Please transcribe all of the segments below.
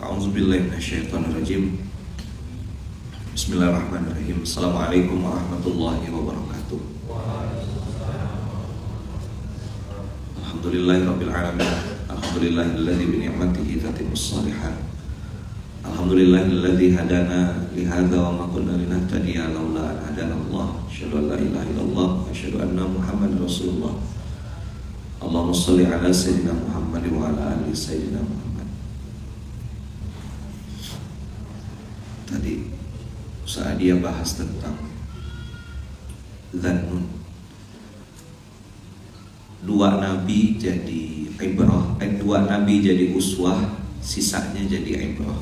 A'udzubillahi minasyaitonirrajim. Bismillahirrahmanirrahim. Assalamualaikum warahmatullahi wabarakatuh. Alhamdulillahirabbil alamin. Alhamdulillahilladzi bi ni'matihi tatimmus shalihat. Alhamdulillahilladzi hadana li hadza wa ma kunna linahtadiya laula an hadana Allah. Asyhadu an la ilaha illallah wa asyhadu anna Muhammadar Rasulullah. Allahumma shalli ala sayyidina Muhammad wa ala ali sayyidina Muhammad. Tadi saat dia bahas tentang Dzannun, dua nabi jadi ibrah, dua nabi jadi uswah, sisanya jadi ibrah.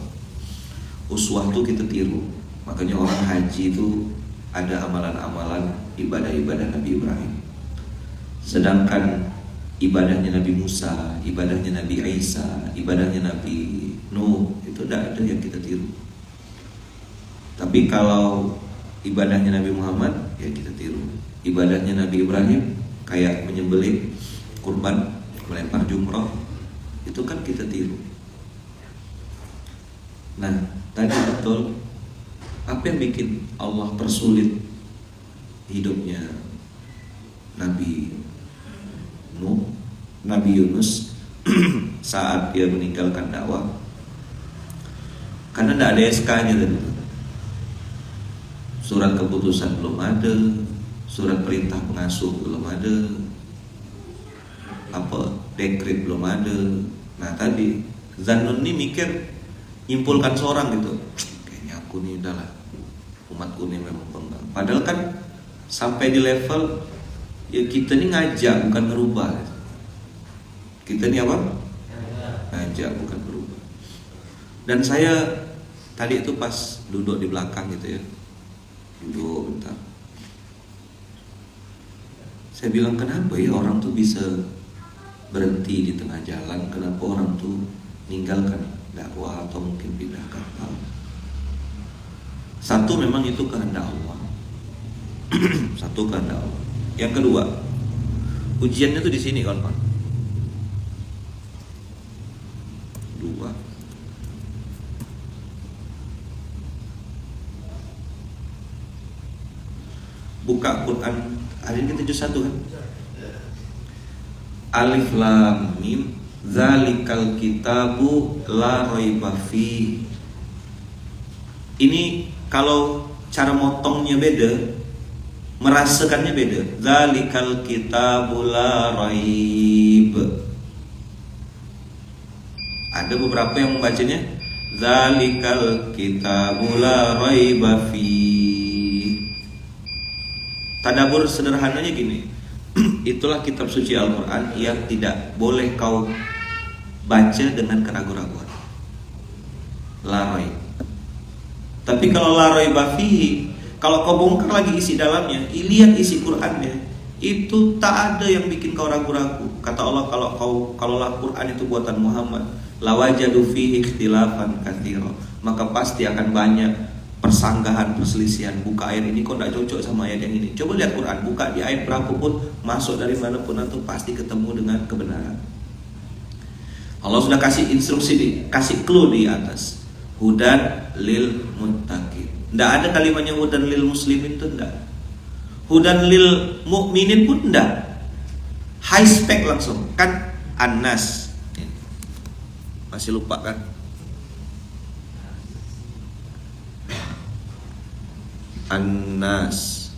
Uswah itu kita tiru, makanya orang haji itu ada amalan-amalan ibadah-ibadah Nabi Ibrahim. Sedangkan ibadahnya Nabi Musa, ibadahnya Nabi Isa, ibadahnya Nabi Nuh itu tidak ada yang kita tiru. Tapi kalau ibadahnya Nabi Muhammad ya kita tiru. Ibadahnya Nabi Ibrahim kayak menyembelih kurban, melempar jumrah, itu kan kita tiru. Nah, tadi betul apa yang bikin Allah persulit hidupnya Nabi Nuh, Nabi Yunus saat dia meninggalkan dakwah? Karena tidak ada SK-nya tadi. Surat keputusan belum ada, surat perintah pengasuh belum ada, dekret belum ada. Nah tadi Dzannun ini mikir, nyimpulkan seorang gitu, kayaknya aku nih udahlah, umatku nih memang penggal. Padahal kan sampai di level ya kita nih ngajak bukan merubah. Kita nih apa? Ngajak bukan berubah. Dan saya tadi itu pas duduk di belakang gitu ya, duduk bentar, saya bilang kenapa ya orang tuh bisa berhenti di tengah jalan, kenapa orang tuh meninggalkan dakwah atau mungkin pindah kapal. Satu, memang itu kehendak Allah. Satu, kehendak Allah. Yang kedua, ujiannya tuh di sini kawan-kawan. Dua, buka Quran hari ini kita juz 1 kan? Alif Lam Mim Dzalikal kitabu la raiba fi. Ini kalau cara motongnya beda, merasakannya beda. Dzalikal kitabu la raib. Ada beberapa yang membacanya Dzalikal kitabu la raiba fi. Tadabbur sederhananya gini, itulah kitab suci Al-Quran yang tidak boleh kau baca dengan keraguan-raguan. Larai. Tapi kalau larai bafihi, kalau kau bongkar lagi isi dalamnya, lihat isi Qurannya, itu tak ada yang bikin kau ragu-ragu. Kata Allah, kalau Quran itu buatan Muhammad, lawajadu fihi ikhtilafan katsira, maka pasti akan banyak persanggahan, perselisihan. Buka ayat ini kok tidak cocok sama ayat yang ini. Coba lihat Quran, buka di ayat berapapun, masuk dari manapun, nanti pasti ketemu dengan kebenaran. Allah sudah kasih instruksi, kasih clue di atas. Hudan lil muttaqin. Tidak ada kalimatnya hudan lil muslimin itu tidak. Hudan lil mu'minin pun tidak. High spec langsung. Kan An-Nas. Masih lupa kan? An-Nas.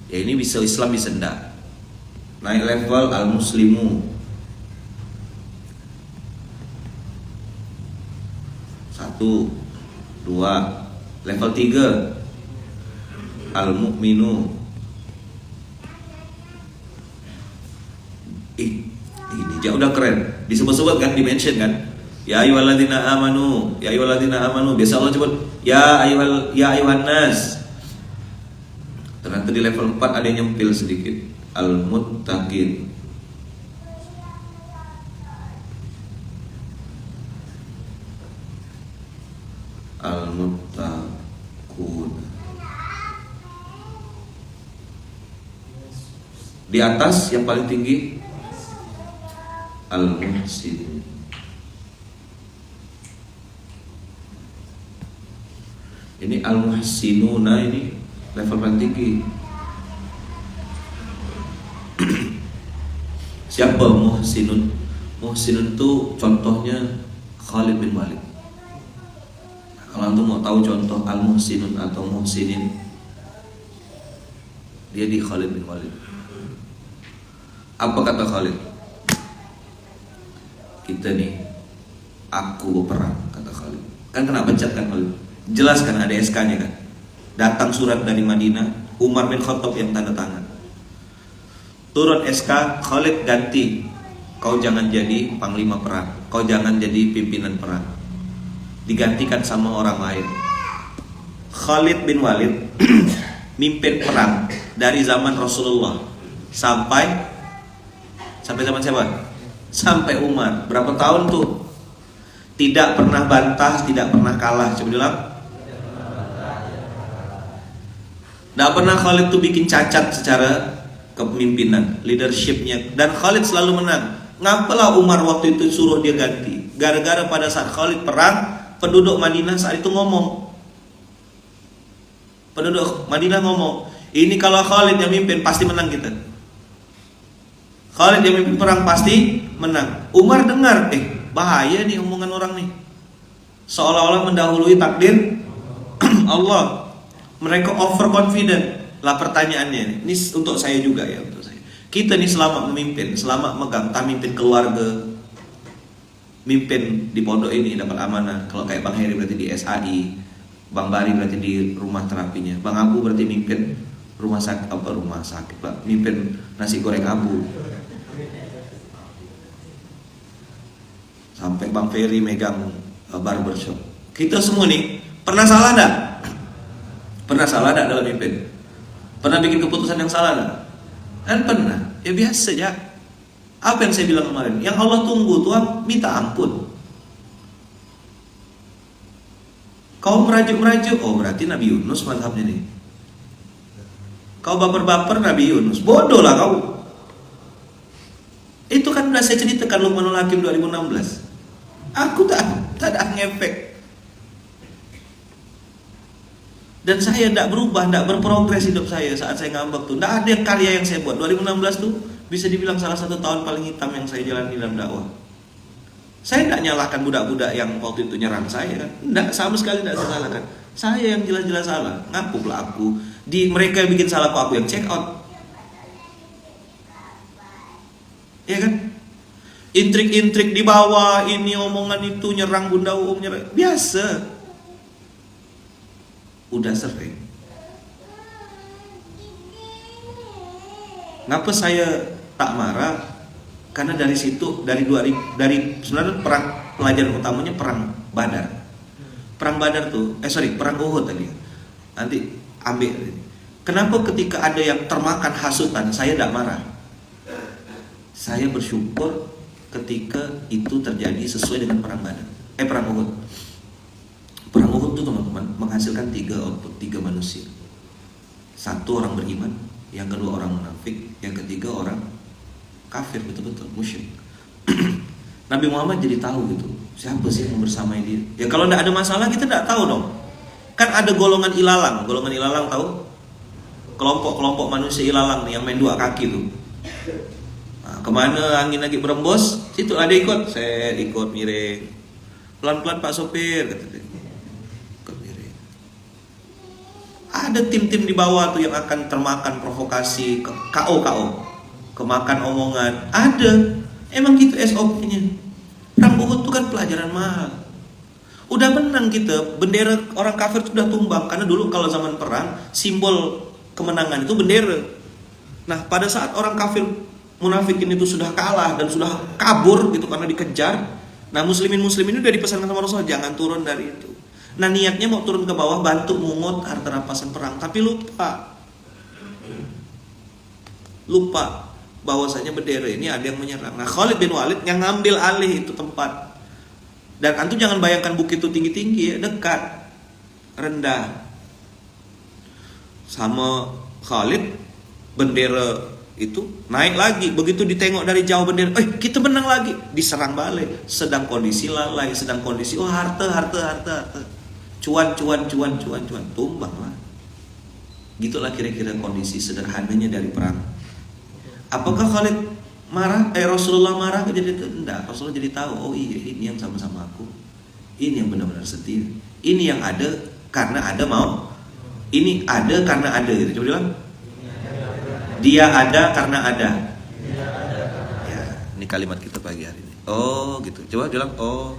Ya ini bisa Islam bisa enggak. Naik level Al-Muslimu. 1, 2. Level 3 Al-Mu'minu. Ini jauh udah keren. Disebut-sebut kan, dimention kan. Ya ayyuhalladzina amanu, ya ayyuhalladzina amanu. Biasa Allah sebut ya ayyuhan nas. Ternyata di level 4 ada yang nyempil sedikit. Al-muttaqin. Al-muttaqun. Di atas yang paling tinggi Al-Muhsin. Ini al-muhsinuna, ini level paling tinggi. Siapa muhsinun? Muhsinun itu contohnya Khalid bin Walid. Nah, kalau antum mau tahu contoh al-muhsinun atau muhsinin, dia di Khalid bin Walid. Apa kata Khalid? Kita nih, aku berperang, kata Khalid. Kan kena pecat kan Khalid? Jelas kan ada SK-nya kan? Datang surat dari Madinah, Umar bin Khattab yang tanda tangan. Turun SK, Khalid ganti. Kau jangan jadi panglima perang, kau jangan jadi pimpinan perang. Digantikan sama orang lain. Khalid bin Walid mimpin perang dari zaman Rasulullah sampai zaman siapa? Sampai Umar. Berapa tahun tuh? Tidak pernah bantah, tidak pernah kalah. Coba bilang. Tidak pernah Khalid tuh bikin cacat secara kepemimpinan, leadershipnya. Dan Khalid selalu menang. Ngapalah Umar waktu itu suruh dia ganti? Gara-gara pada saat Khalid perang, penduduk Madinah saat itu ngomong. Penduduk Madinah ngomong, ini kalau Khalid yang mimpin pasti menang kita. Khalid yang mimpin perang pasti menang. Umar dengar, bahaya nih omongan orang nih. Seolah-olah mendahului takdir Allah. Mereka overconfident. Lah pertanyaannya, ini untuk saya juga ya, untuk saya. Kita nih selama memimpin, selama megang, entah mimpin keluarga, mimpin di pondok ini dapat amanah. Kalau kayak Bang Heri berarti di SAI, Bang Bari berarti di rumah terapinya, Bang Abu berarti mimpin rumah sakit, Pak, mimpin nasi goreng Abu. Sampai Bang Ferry megang barbershop. Kita semua nih pernah salah enggak? Pernah salah enggak dalam mimpin? Pernah bikin keputusan yang salah enggak? Kan pernah. Ya biasa aja. Apa yang saya bilang kemarin? Yang Allah tunggu Tuhan minta ampun. Kau merajuk-merajuk, oh berarti Nabi Yunus mazhabnya nih. Kau baper-baper Nabi Yunus, bodoh lah kau. Itu kan udah saya ceritakan Luqmanul Hakim 2016. Aku tak ada ngefek. Dan saya tidak berubah, tidak berprogres hidup saya saat saya ngambek tuh. Tidak ada karya yang saya buat. 2016 tuh bisa dibilang salah satu tahun paling hitam yang saya jalani dalam dakwah. Saya tidak nyalahkan budak-budak yang waktu itu nyerang saya kan. Tidak, sama sekali tidak saya salahkan. Saya yang jelas-jelas salah. Ngapuklah aku. Mereka yang bikin salah kok aku yang check out. Ya kan? Intrik-intrik di bawah, ini omongan itu, nyerang Bunda Uum, nyerang. Biasa. Udah sering. Ngapa saya tak marah? Karena dari situ, dari sebenarnya perang, pelajaran utamanya perang Badar. Perang Badar tuh, perang Uhud tadi. Nanti ambil. Kenapa ketika ada yang termakan hasutan, saya tidak marah? Saya bersyukur ketika itu terjadi sesuai dengan perang Badar. Perang Uhud. Perang Uhud itu teman-teman menghasilkan 3 output, 3 manusia. 1 orang beriman, yang kedua orang munafik, yang ketiga orang kafir, betul-betul musyrik. Nabi Muhammad jadi tahu gitu, siapa sih yang bersamai dia. Ya kalau tidak ada masalah kita tidak tahu dong. Kan ada golongan ilalang tahu? Kelompok-kelompok manusia ilalang nih yang main 2 kaki tuh. Nah, kemana angin lagi berembus, situ ada ikut, saya ikut miring. Pelan-pelan Pak sopir, kata dia. Ada tim-tim di bawah tuh yang akan termakan provokasi, KO, kemakan omongan. Ada, emang gitu SOP-nya. Perang Uhud itu kan pelajaran mahal. Udah menang kita, bendera orang kafir sudah tumbang. Karena dulu kalau zaman perang, simbol kemenangan itu bendera. Nah pada saat orang kafir munafikin itu sudah kalah dan sudah kabur gitu karena dikejar. Nah muslimin udah dipesankan sama Rasulullah, jangan turun dari itu. Nah niatnya mau turun ke bawah bantu mungut harta rampasan perang, tapi lupa bahwasanya bendera ini ada yang menyerang. Nah Khalid bin Walid yang ngambil alih itu tempat. Dan antum jangan bayangkan bukit itu tinggi-tinggi ya, dekat, rendah. Sama Khalid bendera itu naik lagi, begitu ditengok dari jauh bendera, kita menang lagi, diserang balik. Sedang kondisi lalai, sedang kondisi harta. cuan, tumbang lah. Gitulah kira-kira kondisi sederhananya dari perang. Apakah Khalid marah? Rasulullah marah jadi enggak. Rasulullah jadi tahu, oh iya ini yang sama-sama aku. Ini yang benar-benar setia. Ini yang ada karena ada mau. Ini ada karena ada gitu. Coba bilang. Dia ada karena ada. Ya, ini kalimat kita pagi hari ini. Oh gitu. Coba bilang oh.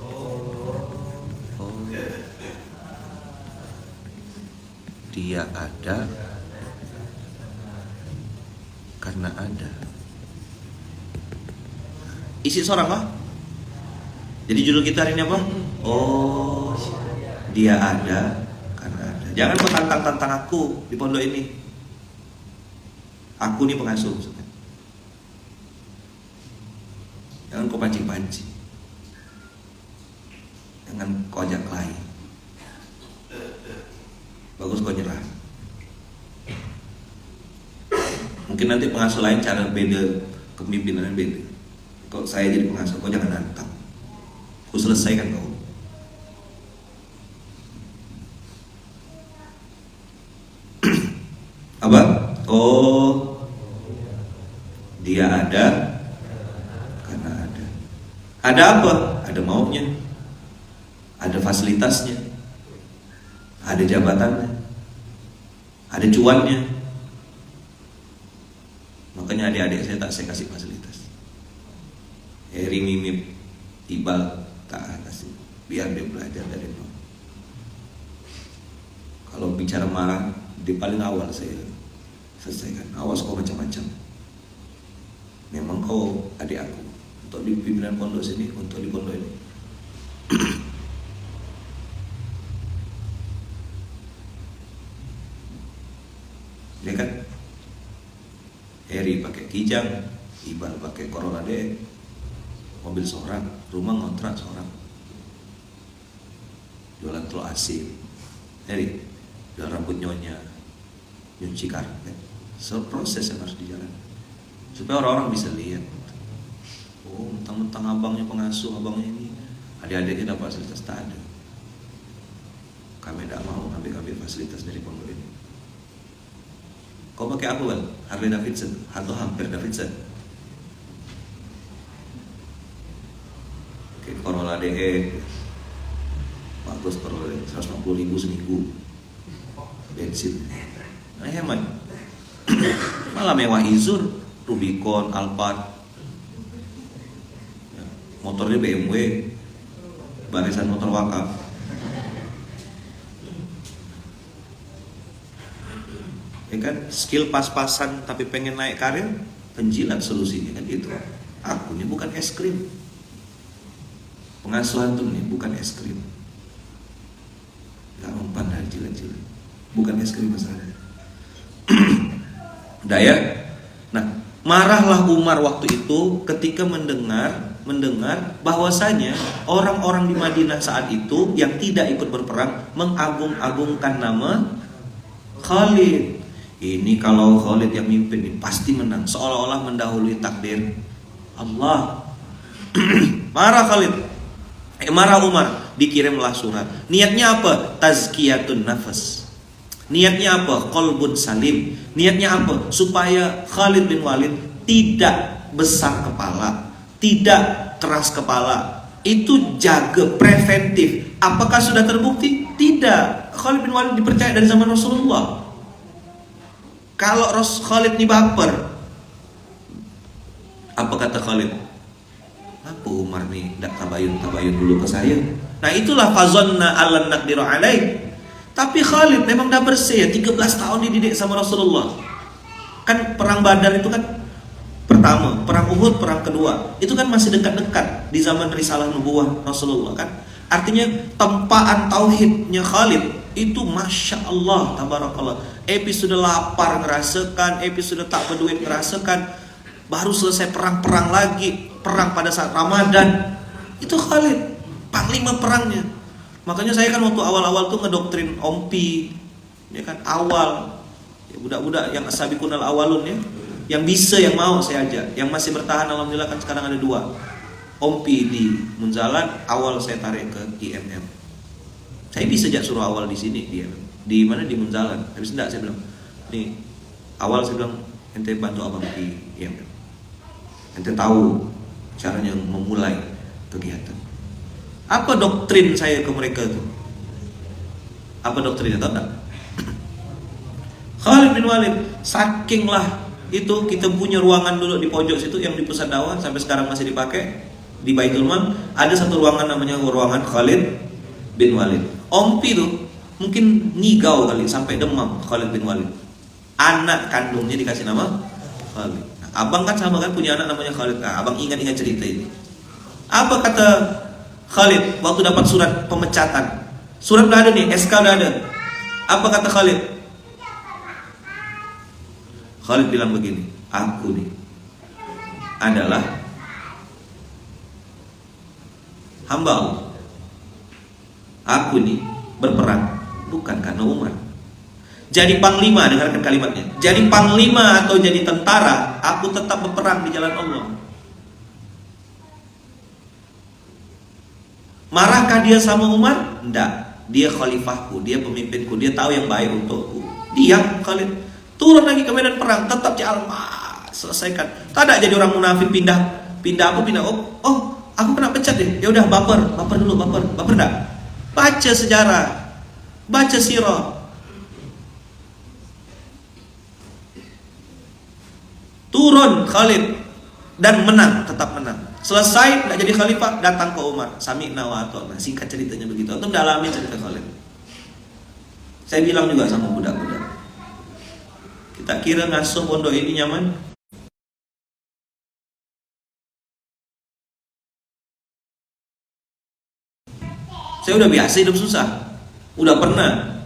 Dia ada karena ada. Isi seorang apa? Jadi judul kita hari ini apa? Oh, dia ada karena ada. Jangan kau tantang aku di pondok ini. Aku nih pengasuh. Jangan kau pancing-pancing. Jangan kau ajak lain. Bagus kau nyerah. Mungkin nanti pengasuh lain cara beda, kepemimpinan beda. Kalau saya jadi pengasuh, kau jangan nantang. Kau selesaikan kau. Apa? Oh, dia ada karena ada. Ada apa? Ada maunya. Ada fasilitasnya. Ada jabatannya. Ada cuannya. Makanya adik-adik saya kasih fasilitas. Eri, Mimip, Ibal tak kasih, biar dia belajar dari nol. Kalau bicara marah di paling awal saya selesaikan. Awas kau macam-macam. Memang kau adik aku. Untuk di pimpinan pondok sini, untuk di pondok ini. Dia kan Eri pakai Kijang, Ibal pakai Corolla D, mobil seorang, rumah ngontrak seorang, jualan telur asin, Eri jual rambut nyonya, nyuci karpet. Proses yang harus dijalankan supaya orang-orang bisa lihat, oh mentang-mentang abangnya pengasuh, abangnya ini, adik-adiknya dapat fasilitas. Tak ada. Kami tidak mau ambil fasilitas dari pondok ini. Kau pakai apa bang? Harley Davidson atau hampir Davidson? Oke, Corolla DE bagus, Corolla DE 150.000 seminggu bensin. Nah hemat. Malah mewah Izur, Rubicon, Alphard, motornya BMW, barisan motor wakaf. Ya kan, skill pas-pasan tapi pengen naik karir, penjilat solusinya kan itu. Aku ini bukan es krim. Pengasuhan tuh nih bukan es krim. Gak mempan dari jilat-jilat. Bukan es krim masalahnya. Daya. Nah, marahlah Umar waktu itu ketika mendengar bahwasanya orang-orang di Madinah saat itu yang tidak ikut berperang mengagung-agungkan nama Khalid. Ini kalau Khalid yang mimpin ini pasti menang, seolah-olah mendahului takdir Allah. Marah Khalid, marah Umar, dikirimlah surat. Niatnya apa? Tazkiyatun nafas. Niatnya apa? Qalbun salim. Niatnya apa? Supaya Khalid bin Walid tidak besar kepala, tidak keras kepala. Itu jaga preventif. Apakah sudah terbukti? Tidak. Khalid bin Walid dipercaya dari zaman Rasulullah. Kalau Khalid ini baper, apa kata Khalid? Apa Umar nih tidak tabayun dulu ke saya? Nah itulah fazonna allan naqdiru alaih. Tapi Khalid memang dah bersih, 13 tahun dididik sama Rasulullah. Kan perang Badar itu kan pertama, perang Uhud, perang kedua, itu kan masih dekat-dekat di zaman risalah nubuwah Rasulullah kan. Artinya tempaan tauhidnya Khalid itu Masya Allah, tabarakallah. Episode lapar ngerasakan, episode tak berduit ngerasakan. Baru selesai perang-perang lagi, perang pada saat Ramadan. Itu Khalid, panglima perangnya. Makanya saya kan waktu awal-awal tuh ngedoktrin Ompi, ya kan, awal ya, budak-budak yang asabikunal awalun ya, yang bisa, yang mau saya ajak. Yang masih bertahan alhamdulillah kan sekarang ada 2. Ompi di Munzalan, awal saya tarik ke IMM. Saya bisa jak suruh awal di sini, dia di mana, di Munzalan. Tapi enggak, saya bilang nih awal, saya bilang ente bantu abang di ente tahu caranya memulai kegiatan. Apa doktrin saya ke mereka tuh? Apa doktrinnya, tahu tak? Khalid bin Walid, sakinglah itu kita punya ruangan dulu di pojok situ yang di pusat dakwah sampai sekarang masih dipakai di Baitul Mal. Ada satu ruangan namanya ruangan Khalid bin Walid. Ompi tuh mungkin ngigau kali sampai demam Khalid bin Walid. Anak kandungnya dikasih nama Khalid. Nah, abang kan sama kan punya anak namanya Khalid. Nah, abang ingat-ingat cerita ini. Apa kata Khalid waktu dapat surat pemecatan? Surat udah ada nih, SK udah ada. Apa kata Khalid? Khalid bilang begini, aku nih adalah hamba Allah. Aku nih berperang bukan karena Umar. Jadi panglima, dengarkan kalimatnya. Jadi panglima atau jadi tentara, aku tetap berperang di jalan Allah. Marahkah dia sama Umar? Enggak. Dia khalifahku, dia pemimpinku, dia tahu yang baik untukku. Diam Khalid. Turun lagi ke medan perang, tetap jalan, selesaikan. Tak ada jadi orang munafik pindah apa. Oh, aku kena pecat deh. Ya udah baper dulu, baper enggak? Baca sejarah, baca sirah. Turun Khalid dan menang, tetap menang. Selesai enggak jadi khalifah, datang ke Umar. Sami'na wa ata'na. Singkat ceritanya begitu. Untuk dalami cerita Khalid. Saya bilang juga sama budak-budak, kita kira ngasuh pondok ini nyaman? Saya udah biasa hidup susah. Udah pernah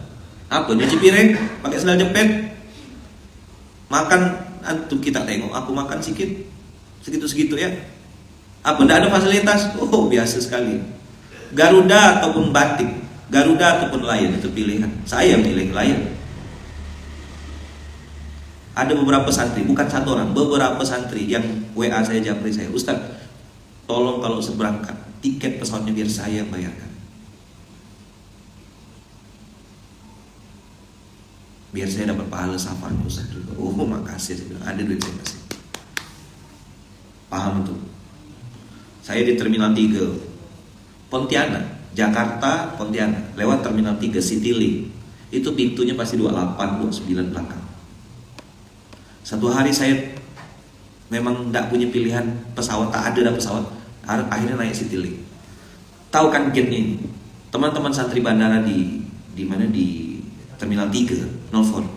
nyuci piring pakai sendal jepit. Makan, antum kita tengok aku makan segitu-segitu ya. Apa enggak ada fasilitas? Oh, biasa sekali. Garuda ataupun batik, Garuda ataupun Lion itu pilihan. Saya pilih Lion. Ada beberapa santri, bukan satu orang, beberapa santri yang WA saya, japri saya, Ustaz, tolong kalau seberangkat tiket pesawatnya biar saya bayarkan. Biar saya dapat pahala safarnya Ustaz juga. Oh, makasih, saya bilang, ada duit saya kasih. Paham tuh. Saya di Terminal 3 Pontianak, Jakarta, Pontianak, lewat Terminal 3 Citylink. Itu pintunya pasti 28, 29 belakang. Satu hari saya memang tidak punya pilihan pesawat, tak ada pesawat, akhirnya naik Citylink. Tahu kan gate-nya ini? Teman-teman santri bandara di mana, di Terminal 3 nelfon.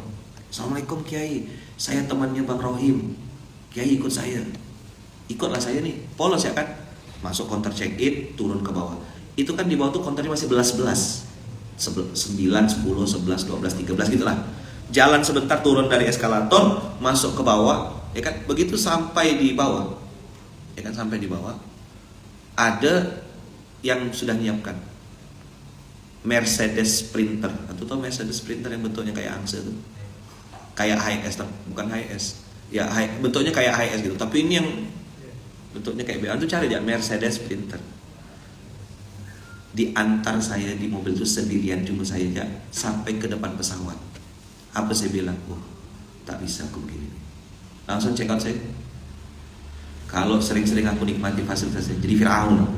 Assalamualaikum Kiai, saya temannya Bang Rohim. Kiai ikut saya. Ikutlah saya nih, polos ya kan? Masuk counter check-in, turun ke bawah. Itu kan di bawah tuh counternya masih belas-belas, 9, 10, 11, 12, 13 gitulah. Jalan sebentar, turun dari eskalator, masuk ke bawah, ya kan? Begitu sampai di bawah, ya kan, sampai di bawah ada yang sudah menyiapkan Mercedes Sprinter. Atau tahu Mercedes Sprinter yang bentuknya kayak angsa tuh, kayak HS, bukan HS, ya bentuknya kayak HS gitu. Tapi ini yang bentuknya kayak BM, tuh cari dia Mercedes Sprinter. Diantar saya di mobil itu sendirian, cuma saya aja sampai ke depan pesawat. Apa saya bilang? Oh, tak bisa aku begini. Langsung check out saya. Kalau sering-sering aku nikmati fasilitasnya, jadi Fir'aun.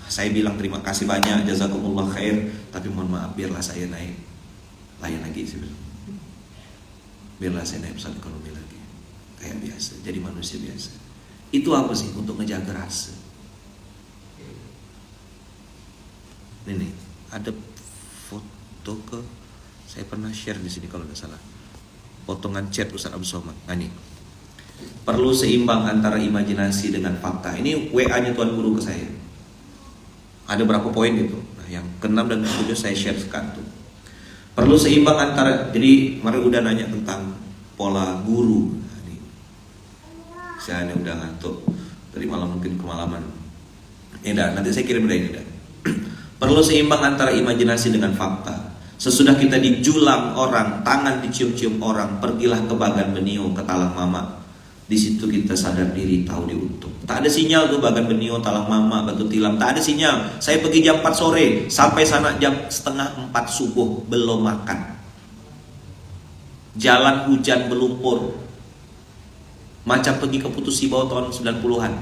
Saya bilang terima kasih banyak, jazakumullah khair, tapi mohon maaf, biarlah saya naik layan lagi, saya bilang. Biarlah saya naik pesawat ekonomi lagi, kayak biasa, jadi manusia biasa. Itu apa sih? Untuk ngejaga rasa. Ini ada foto saya pernah share di sini kalau nggak salah. Potongan chat Ustaz Abdul Somad. Nah ini, perlu seimbang antara imajinasi dengan fakta. Ini WA-nya Tuan Guru ke saya. Ada berapa poin gitu. Nah, yang ke-6 dan ke-7 saya share sekarang tuh. Perlu seimbang antara, jadi kemarin udah nanya tentang pola guru. Nah, ini. Saya udah ngantuk dari malam, mungkin kemalaman. Nanti saya kirim ini dah. Perlu seimbang antara imajinasi dengan fakta. Sesudah kita dijulang orang, tangan dicium-cium orang, pergilah ke Bagan Benio, ke Talang Mama. Di situ kita sadar diri, tahu diuntung. Tak ada sinyal tuh Bagan Benio, Talang Mama, Batu Tilam, tak ada sinyal. Saya pergi jam 4 sore, sampai sana jam setengah 4 subuh, belum makan. Jalan hujan berlumpur, macam pergi ke Putus Sibau tahun 90-an.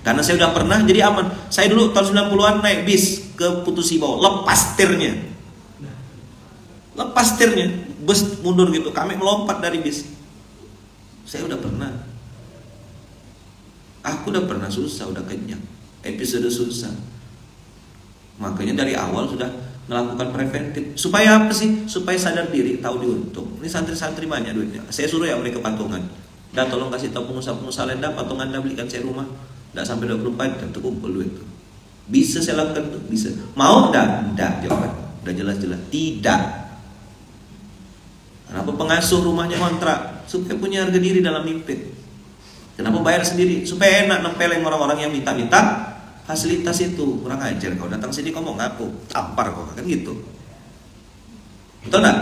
Karena saya udah pernah, jadi aman. Saya dulu tahun 90-an naik bis ke Putus Sibau, lepas tirnya, bus mundur gitu, kami melompat dari bis. Saya udah pernah. Aku udah pernah susah, udah kenyang. Episode susah. Makanya dari awal sudah melakukan preventif. Supaya apa sih? Supaya sadar diri, tahu diuntung. Ini santri-santri banyak duitnya. Saya suruh ya mereka patungan. Dan tolong kasih tahu pengusaha-pengusaha lain, dah patungan dah belikan saya rumah. Tidak sampai 24 jam terkumpul duit itu. Bisa saya lakukan tuh, bisa. Mau enggak? Enggak, jawaban. Udah jelas-jelas tidak. Kenapa pengasuh rumahnya kontrak? Supaya punya harga diri dalam mimpi. Kenapa bayar sendiri? Supaya enak nempeleng orang-orang yang minta-minta fasilitas itu. Kurang ajar kau, datang sini kau mau ngaku, tampar kau, kan gitu. Betul enggak?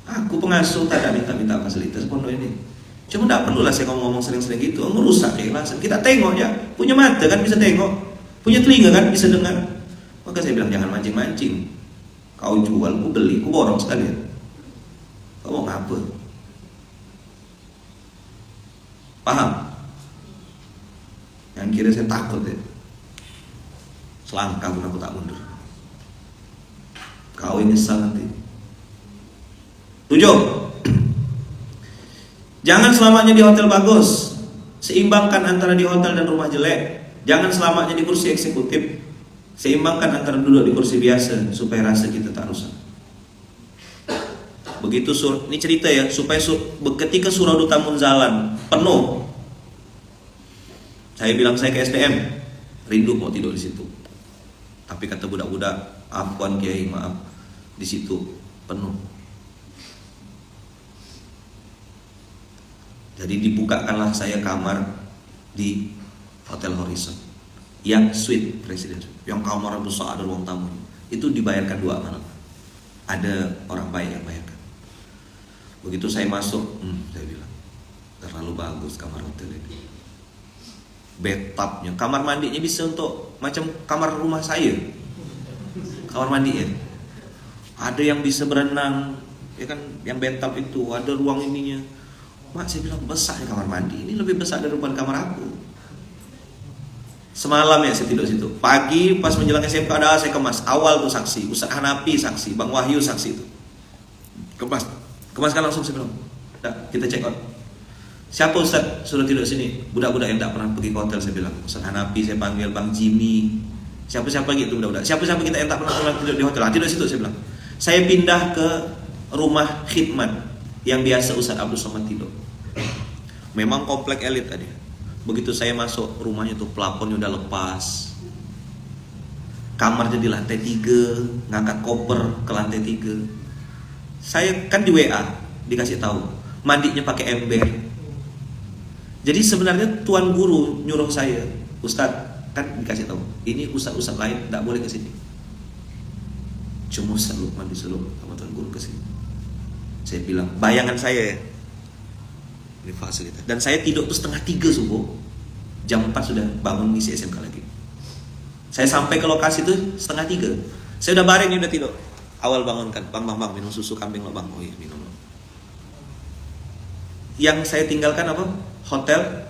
Aku pengasuh tak ada minta-minta fasilitas pondok ini. Cuma enggak perlulah saya ngomong sering-sering gitu, merusak keikhlasan. Kita tengok ya, punya mata kan bisa tengok, punya telinga kan bisa dengar. Maka saya bilang jangan mancing-mancing. Kau jual, ku beli, ku borong sekalian. Kau mau ngapa? Paham? Yang kira saya takut ya. Selangkah pun aku tak mundur. Kau ini nyesal nanti. 7. Jangan selamanya di hotel bagus. Seimbangkan antara di hotel dan rumah jelek. Jangan selamanya di kursi eksekutif. Seimbangkan antara duduk di kursi biasa supaya rasa kita tak rusak. Begitu ini cerita ya, supaya ketika surau duta Munzalan penuh, saya bilang saya ke SDM, rindu mau tidur di situ. Tapi kata budak-budak, afwan Kiai, maaf, di situ penuh. Jadi dibukakanlah saya kamar di Hotel Horizon, yang suite presiden, yang kamar besar ada ruang tamu. Itu dibayarkan 2 malam. Ada orang baik yang bayarkan. Begitu saya masuk, saya bilang terlalu bagus kamar hotel ini. Bathtubnya, kamar mandinya bisa untuk macam kamar rumah saya. Kamar mandi ya. Ada yang bisa berenang, ya kan, yang bathtub itu ada ruang ininya. Mak, saya bilang besar ya kamar mandi. Ini lebih besar daripada kamar aku. Semalam ya saya tidur situ. Pagi pas menjelang SMK ada saya kemas. Awal tuh saksi, Ustaz Hanapi saksi, Bang Wahyu saksi itu. Kemaskan langsung saya bilang, kita check out. Siapa Ustaz suruh tidur sini? Budak-budak yang tak pernah pergi ke hotel, saya bilang. Ustaz Hanapi saya panggil, Bang Jimmy. Siapa-siapa gitu budak-budak. Siapa-siapa kita yang tak pernah tidur di hotel. Tidur situ saya bilang. Saya pindah ke rumah khidmat yang biasa Ustaz Abdul Somad tidur. Memang komplek elit tadi. Begitu saya masuk rumahnya tuh plafonnya udah lepas. Kamarnya di lantai 3, ngangkat koper ke lantai 3. Saya kan di WA dikasih tahu mandinya pakai ember. Jadi sebenarnya tuan guru nyuruh saya, Ustadz, kan dikasih tahu, ini ustadz lain tidak boleh ke sini. Cuma Ustadz Lukman disuruh sama tuan guru ke sini. Saya bilang, bayangan saya ya, ini fasilitas. Dan saya tidur tuh 2:30 subuh, jam 4 sudah bangun ngisi SMK lagi. Saya sampai ke lokasi tuh 2:30. Saya udah baring nih, udah tidur. Awal bangunkan, bang minum susu kambing lo bang. Oh iya minum lo. Yang saya tinggalkan apa? Hotel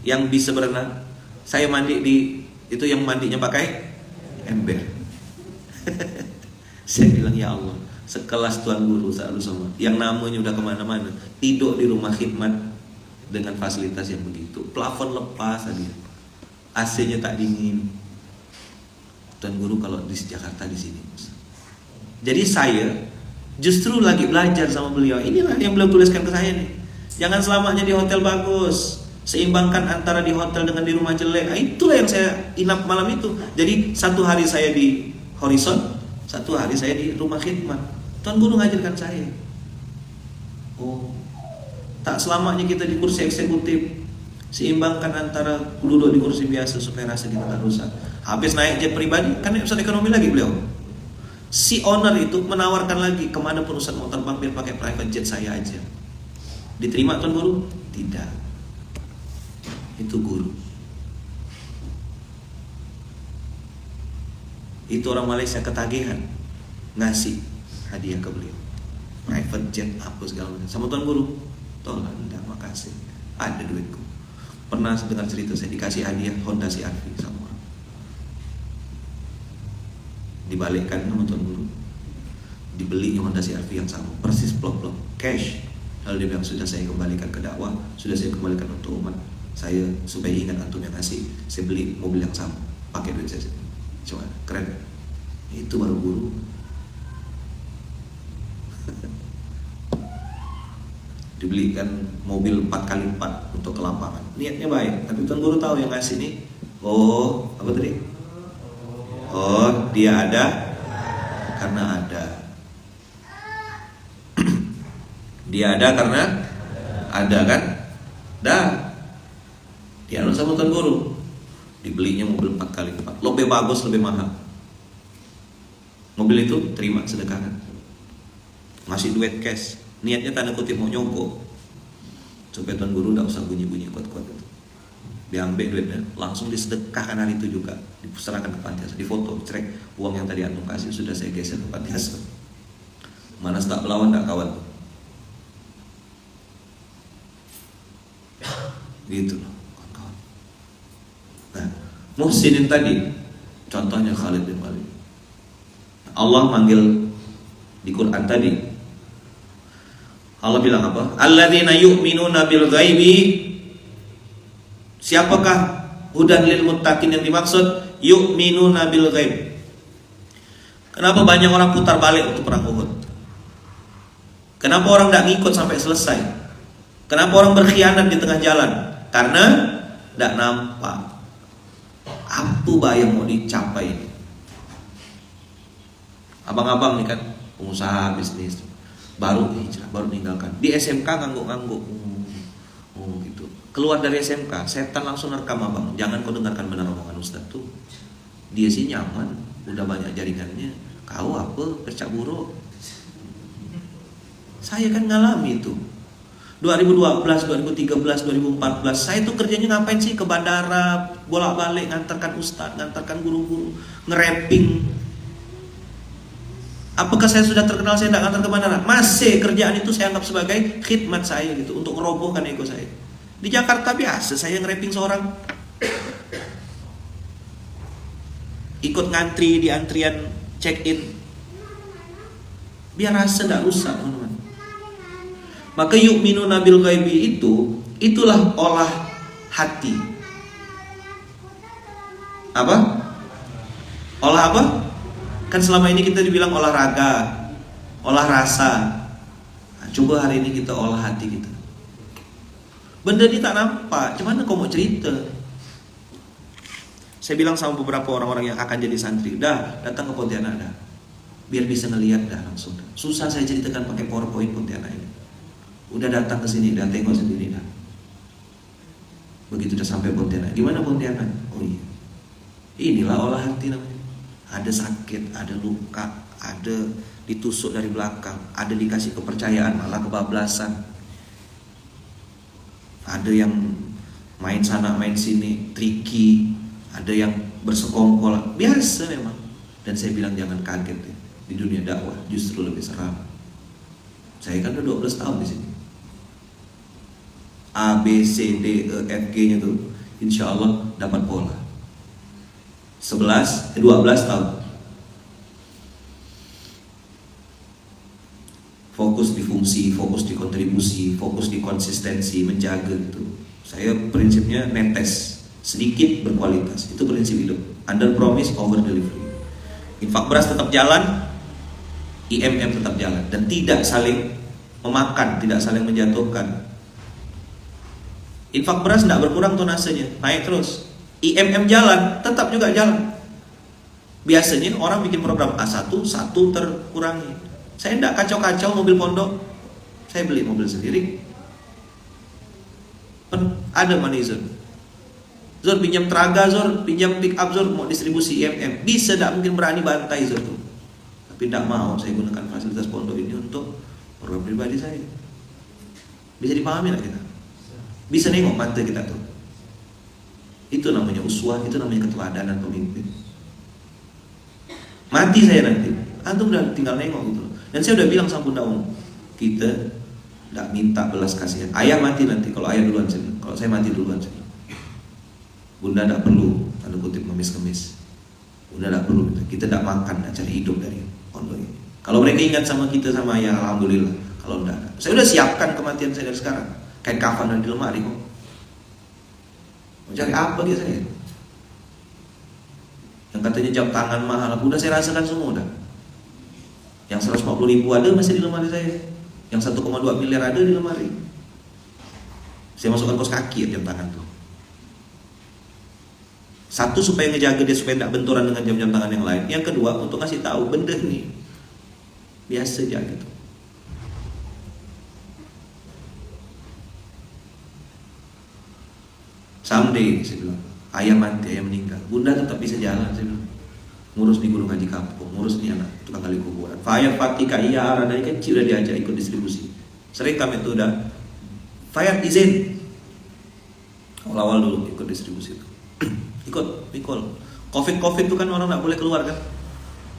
yang bisa berenang. Saya mandi di itu yang mandinya pakai ember. Saya bilang ya Allah, sekelas tuan guru selalu sama, yang namanya udah kemana-mana, tidur di rumah khidmat dengan fasilitas yang begitu, plafon lepas tadi, AC-nya tak dingin. Tuan guru kalau di Jakarta di sini. Jadi saya justru lagi belajar sama beliau. Inilah yang beliau tuliskan ke saya nih. Jangan selamanya di hotel bagus. Seimbangkan antara di hotel dengan di rumah jelek. Nah, itulah yang saya inap malam itu. Jadi 1 hari saya di Horizon, 1 hari saya di rumah khidmat. Tuan guru ngajarkan saya. Oh, tak selamanya kita di kursi eksekutif. Seimbangkan antara duduk di kursi biasa supaya rasa kita tak rusak. Habis naik jet pribadi, kan urusan ekonomi lagi beliau. Si owner itu menawarkan lagi, kemana pun Ustaz mau terbang biar pakai private jet saya aja. Diterima Tuan Guru? Tidak. Itu guru. Itu orang Malaysia ketagihan ngasih hadiah ke beliau, private jet apa segala macam. Sama Tuan Guru, tolong, enggak, makasih, ada duitku. Pernah dengar cerita saya dikasih hadiah Honda CR-V sama orang, dibalikkan sama Tuan Guru, dibelinya Honda CR-V yang sama, persis plok-plok, cash. Lalu dia bilang, sudah saya kembalikan ke dakwah, sudah saya kembalikan untuk umat saya, supaya ingat antum yang ngasih, saya beli mobil yang sama, pakai duit saya. Coba, keren. Itu baru guru. Dibelikan mobil 4x4 untuk ke lapangan, niatnya baik, tapi Tuan Guru tahu yang ngasih nih, oh apa tadi? Oh, dia ada karena ada. Dia ada karena ada kan? Dah. Dia sama Tuan Guru, dibelinya mobil 4x4, lebih bagus, lebih mahal. Mobil itu terima sedekahkan, ngasih duit cash. Niatnya tanda kutip mau nyogok, supaya Tuan Guru tidak usah bunyi-bunyi kuat-kuat itu. Diambil duitnya, langsung disedekahkan hari itu juga, diserahkan ke panti asuhan, difoto, cerek, uang yang tadi antum kasih sudah saya geser ke panti asuhan. Mana tak melawan, tak kawan tuh. Gitu loh, kawan-kawan. Nah, Muhsinin tadi, contohnya Khalid bin Walid. Allah manggil di Quran tadi, Allah bilang apa? Alladzina yu'minuna bil ghaibi. Siapakah hudan lil muttaqin yang dimaksud? Yu'minuna bil ghaib. Kenapa banyak orang putar balik untuk perang Uhud? Kenapa orang tidak ngikut sampai selesai? Kenapa orang berkhianat di tengah jalan? Karena tidak nampak apa yang mau dicapai ini. Abang-abang nih kan, pengusaha bisnis, baru hijrah, baru meninggalkan. Di SMK ngangguk-ngangguk, gitu. Keluar dari SMK, setan langsung rekam abang. Jangan kau dengarkan benar omongan Ustaz tuh. Dia sih nyaman, udah banyak jaringannya. Kau apa? Bercak buruk. Saya kan ngalami itu. 2012, 2013, 2014, saya tuh kerjanya ngapain sih? Ke bandara, bolak-balik, ngantarkan Ustaz, ngantarkan guru-guru, nge-rapping. Apakah saya sudah terkenal saya tidak ngantar ke bandara? Masih, kerjaan itu saya anggap sebagai khidmat saya gitu, untuk merobohkan ego saya. Di Jakarta biasa saya nge-rapping seorang, ikut ngantri di antrian check-in, biar rasa tidak rusak, teman-teman. Maka yu'minuna bil ghaibi itu, itulah olah hati. Apa? Olah apa? Kan selama ini kita dibilang olahraga, olah rasa. Nah, coba hari ini kita olah hati kita. Benda ini tak nampak, cuman kau mau cerita. Saya bilang sama beberapa orang-orang yang akan jadi santri, dah datang ke Pontianak dah, biar bisa ngelihat dah langsung. Susah saya ceritakan pakai PowerPoint Pontianak ini. Udah datang ke sini, dah tengok sendiri dah. Begitu udah sampai Pontianak, gimana Pontianak? Oh iya, inilah olah hati namanya. Ada sakit, ada luka, ada ditusuk dari belakang, ada dikasih kepercayaan malah kebablasan, ada yang main sana main sini tricky, ada yang bersekongkol, biasa memang. Dan saya bilang jangan kaget ya. Di dunia dakwah justru lebih seram. Saya kan udah 12 tahun di sini. A, B, C, D, E, F, G nya tuh insya Allah dapat pola. 12 tahun. Fokus di fungsi, fokus di kontribusi, fokus di konsistensi, menjaga gitu. Saya prinsipnya netes, sedikit berkualitas. Itu prinsip hidup. Under promise, over delivery. Infak beras tetap jalan, IMM tetap jalan, dan tidak saling memakan, tidak saling menjatuhkan. Infak beras tidak berkurang tonasenya, naik terus. IMM jalan, tetap juga jalan. Biasanya orang bikin program A1, satu terkurangi. Saya tidak kacau-kacau mobil pondok, saya beli mobil sendiri. Ada money Zor, Zor pinjam Traga Zor, pinjam pick up Zor, mau distribusi IMM. Bisa, tidak mungkin berani bantai Zor tuh. Tapi tidak mau, saya gunakan fasilitas pondok ini untuk program pribadi saya. Bisa dipahami nggak kita? Bisa nengok mata kita tuh. Itu namanya uswah, itu namanya keteladanan pemimpin. Mati saya nanti, antum udah tinggal nengok gitu. Dan saya udah bilang sama Bunda kita nggak minta belas kasihan. Ayah mati nanti, kalau ayah duluan saya, kalau saya mati duluan saya. Bunda nggak perlu, tanda kutip ngemis-ngemis. Bunda nggak perlu, kita nggak makan, nggak cari hidup dari pondok ini. Kalau mereka ingat sama kita sama ayah, alhamdulillah. Kalau enggak, saya udah siapkan kematian saya dari sekarang. Kain kafan dan di lemari kok. Mau cari apa dia saya? Yang katanya jam tangan mahal, udah saya rasakan semua udah. Yang 150.000 ada masih di lemari saya. Yang 1,2 miliar ada di lemari. Saya masukkan kos kaki jam tangan tuh. Satu supaya ngejaga dia supaya tidak benturan dengan jam-jam tangan yang lain. Yang kedua untuk ngasih tahu benda nih biasa aja gitu. Someday saya bilang, ayah mati, ayah meninggal, bunda tetap bisa jalan. Saya bilang, ngurus di Gunung Haji Kampung, ngurus nih anak tukang gali kuburan. Fayat Fatika iya dari kecil udah diajak ikut distribusi. Sering kami itu udah Fayat izin. Awal-awal dulu ikut distribusi itu. ikut. Covid itu kan orang nggak boleh keluar kan.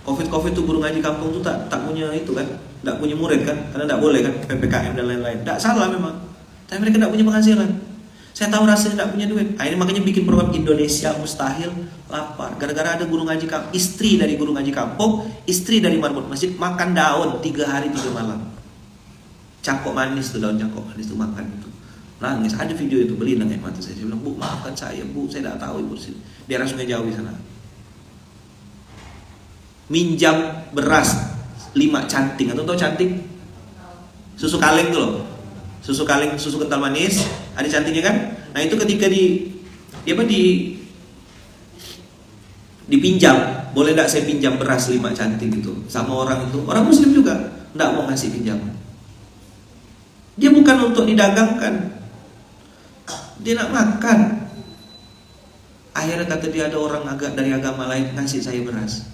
Covid itu Gunung Haji Kampung tuh tak punya itu kan, nggak punya murid kan, karena nggak boleh kan PPKM dan lain-lain. Nggak salah memang, tapi mereka nggak punya penghasilan. Saya tahu rasanya nggak punya duit. Ini makanya bikin program Indonesia Mustahil Lapar. Gara-gara ada Guru Ngaji Kampung, istri dari Guru Ngaji Kampung, istri dari marbot masjid makan daun 3 hari 3 malam. Cangkok manis tuh, daun cangkok manis tuh makan itu. Nangis. Ada video itu, beli nangis mata saya. Saya bilang, Bu maafkan saya Bu, saya tidak tahu Ibu sini. Daerah Sungai Jawi sana. Minjam beras 5 canting. Atau tahu canting? Susu kaleng tuh loh. Susu kaleng, susu kental manis, ada cantiknya kan? Nah itu ketika dipinjam, boleh nggak saya pinjam beras 5 cantik gitu sama orang itu, orang muslim juga, nggak mau ngasih pinjaman. Dia bukan untuk didagangkan, dia nak makan. Akhirnya kata dia ada orang dari agama lain ngasih saya beras.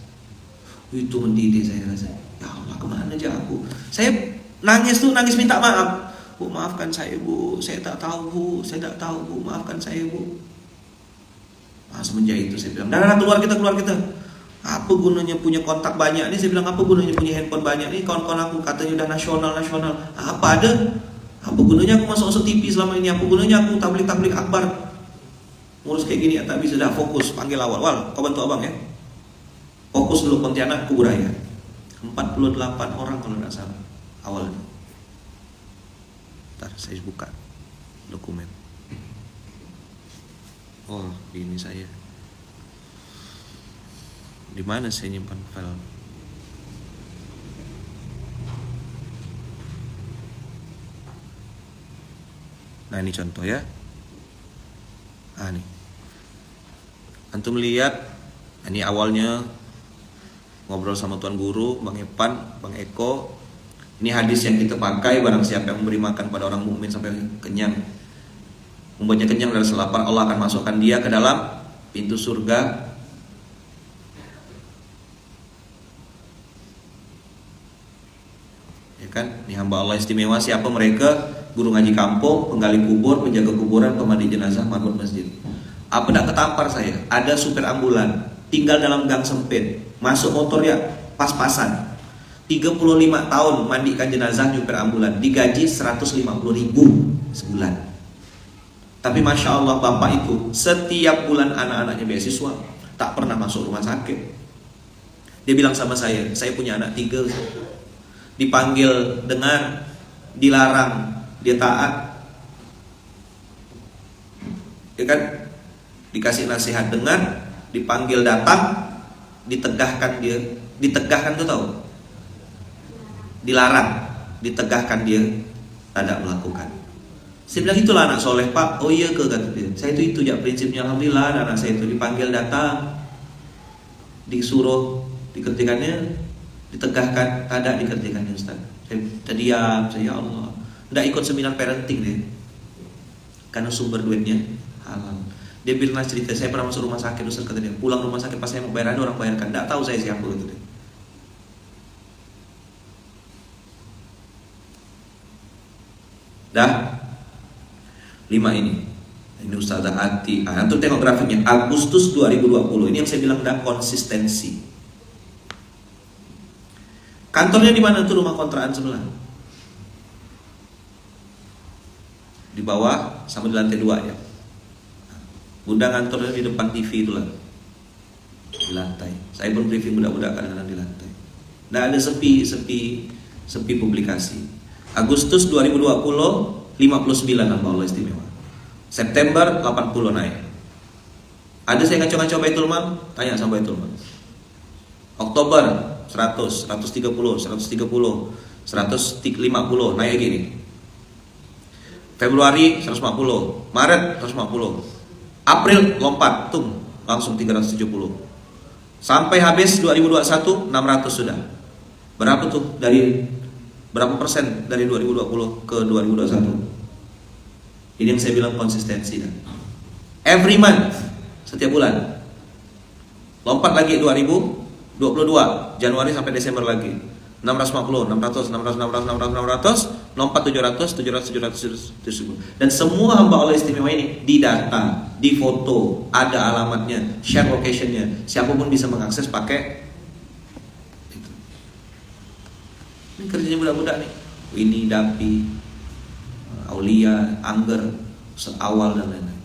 Itu mendidih saya rasa. Ya Allah kemana aja aku? Saya nangis minta maaf. Bu maafkan saya Bu, saya tak tahu Bu, saya tak tahu Bu, maafkan saya Bu. Nah, semenjak itu saya bilang, dah keluar kita. Apa gunanya punya kontak banyak nih? Saya bilang apa gunanya punya handphone banyak nih? Kawan-kawan aku katanya udah nasional. Apa ada? Apa gunanya aku masuk TV selama ini? Apa gunanya aku tablik akbar? Ngurus kayak gini ya tak bisa. Dah fokus, panggil awal. Kau bantu abang ya. Fokus dulu Pontianak Kuburaya. 48 orang kalau tidak salah awalnya. Saya buka dokumen. Oh, ini saya. Di mana saya nyimpan file? Nah, ini contoh ya. Nih. Antum lihat, ini awalnya ngobrol sama Tuan Guru, Bang Epan, Bang Eko. Ini hadis yang kita pakai, barang siapa yang memberi makan pada orang mukmin sampai kenyang, membuatnya kenyang dan selapar, Allah akan masukkan dia ke dalam pintu surga. Ya kan? Ini hamba Allah istimewa siapa mereka? Guru ngaji kampung, penggali kubur, penjaga kuburan, pemandi jenazah, marbot masjid. Apa tidak ketampar saya? Ada supir ambulan, tinggal dalam gang sempit, masuk motor ya pas-pasan. 35 tahun mandikan jenazah nyupir ambulan, digaji 150.000 sebulan. Tapi Masya Allah bapak itu setiap bulan anak-anaknya beasiswa, tak pernah masuk rumah sakit. Dia bilang sama saya punya anak 3, dipanggil dengar, dilarang, dia taat. Ya kan? Dikasih nasihat dengar, dipanggil datang, ditegahkan tuh tahu? Dilarang, ditegahkan dia tidak melakukan. Saya bilang itulah anak soleh Pak. Oh iya ke kata dia. Saya itu ya prinsipnya alhamdulillah anak saya itu dipanggil datang, disuruh dikerjakannya, ditegahkan, tidak dikerjakannya Ustaz. Saya diam, saya ya Allah. Tidak ikut seminar parenting deh, karena sumber duitnya halal. Dia pernah cerita, saya pernah masuk rumah sakit Ustaz, kata dia. Pulang rumah sakit pas saya mau bayar ada orang bayarkan, tidak tahu saya siapa gitu dia. Dah ini. Ini Ustazah Ati. Antum tengok grafiknya. Agustus 2020. Ini yang saya bilang tidak konsistensi. Kantornya di mana tuh, rumah kontrakan sebelah? Di bawah sama di lantai 2 ya. Bunda kantornya di depan TV itulah. Di lantai. Saya pun briefing budak-budak kadang-kadang di lantai. Nggak ada sepi publikasi. Agustus 2020 59 hamba Allah istimewa. September 80 naik. Ada saya ngaco-ngaco Baitul Mal, tanya sama Baitul Mal. Oktober 100, 130, 130, 150 naik gini. Februari 150, Maret 150, April lompat langsung 370. Sampai habis 2021 600 sudah. Berapa tuh dari berapa persen dari 2020 ke 2021? Ini yang saya bilang konsistensi kan. Every month, setiap bulan. Lompat lagi 2022 Januari sampai Desember lagi 650, 600, 600, lompat 700, 700. Dan semua hamba Allah istimewa ini didata, difoto, ada alamatnya, share locationnya. Siapapun bisa mengakses pakai itu. Ini kerjanya budak-budak nih. Winnie, Dapi, Aulia, Angger, Awal dan lain-lain.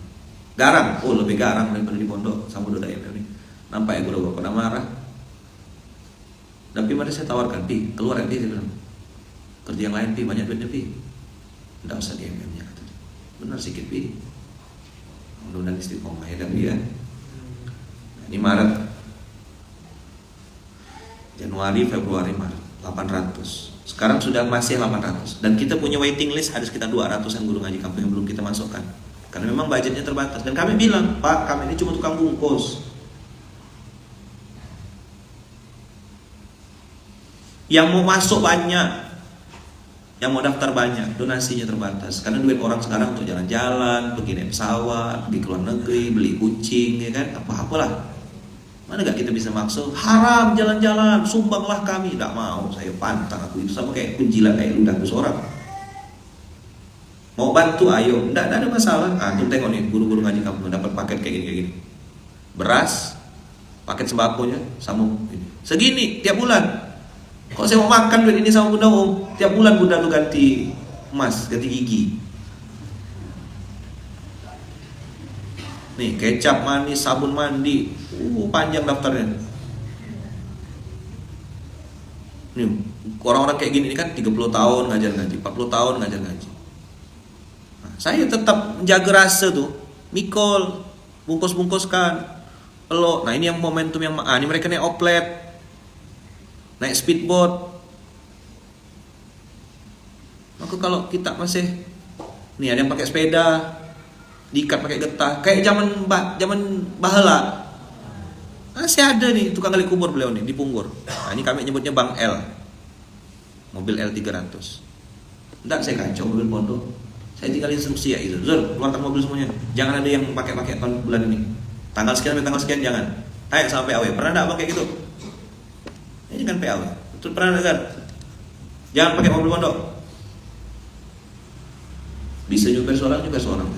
Garang, lebih garang daripada di pondok sama Doda ini. Nampak ya gue udah pernah marah. Tapi mari saya tawarkan, Pi, keluar Pi, saya bilang. Kerja yang lain, Pi, banyak duitnya, Pi. Tidak usah di MM-nya. Benar sikit, Pi. Mudah-mudahan istiqomah ya, Pi ya. Nah, ini Maret. Januari, Februari, Maret. 800. Sekarang sudah masih 800. Dan kita punya waiting list, ada sekitar 200-an guru ngaji kampung yang belum kita masukkan. Karena memang budgetnya terbatas. Dan kami bilang, Pak, kami ini cuma tukang bungkus. Yang mau masuk banyak, yang mau daftar banyak, donasinya terbatas. Karena duit orang sekarang untuk jalan-jalan, pergi naik pesawat, pergi ke luar negeri, beli kucing, ya kan, apa-apalah. Mana gak kita bisa maksud, haram jalan-jalan, sumbanglah kami. Tidak mau, saya pantang aku itu sama kayak penjilat kayak ludah seorang. Mau bantu, ayo, tidak ada masalah. Tuh tengok nih, guru-guru ngaji kamu dapat paket kayak gini. Beras, paket sembakonya, sama ini. Segini, tiap bulan. Kok saya mau makan duit ini sama Bunda Om? Tiap bulan Bunda tuh ganti emas, ganti gigi. Nih, kecap manis, sabun mandi, panjang daftarnya. Nih, orang-orang kayak gini kan 30 tahun ngajar ngaji, 40 tahun ngajar ngaji. Nah, saya tetap menjaga rasa tuh, mikol, bungkus-bungkuskan, peluk. Nah, ini yang momentum yang ini mereka naik oplet, naik speedboat. Maka kalau kita masih nih ada yang pakai sepeda, diikat pakai getah, kayak zaman bahala. Masih ada nih tukang gali kubur beliau nih di Punggur. Nah, ini kami nyebutnya Bang L. Mobil L300. Enggak, saya kacau mobil pondok. Saya tinggal instruksi ya itu. Zul, keluarkan mobil semuanya. Jangan ada yang pakai tahun bulan ini. Tanggal sekian sampai tanggal sekian jangan. Ayo sampai PAW. Pernah enggak pakai gitu? Ini kan PAW. Terus pernah dengar? Jangan pakai mobil pondok. Bisa nyuper seorang.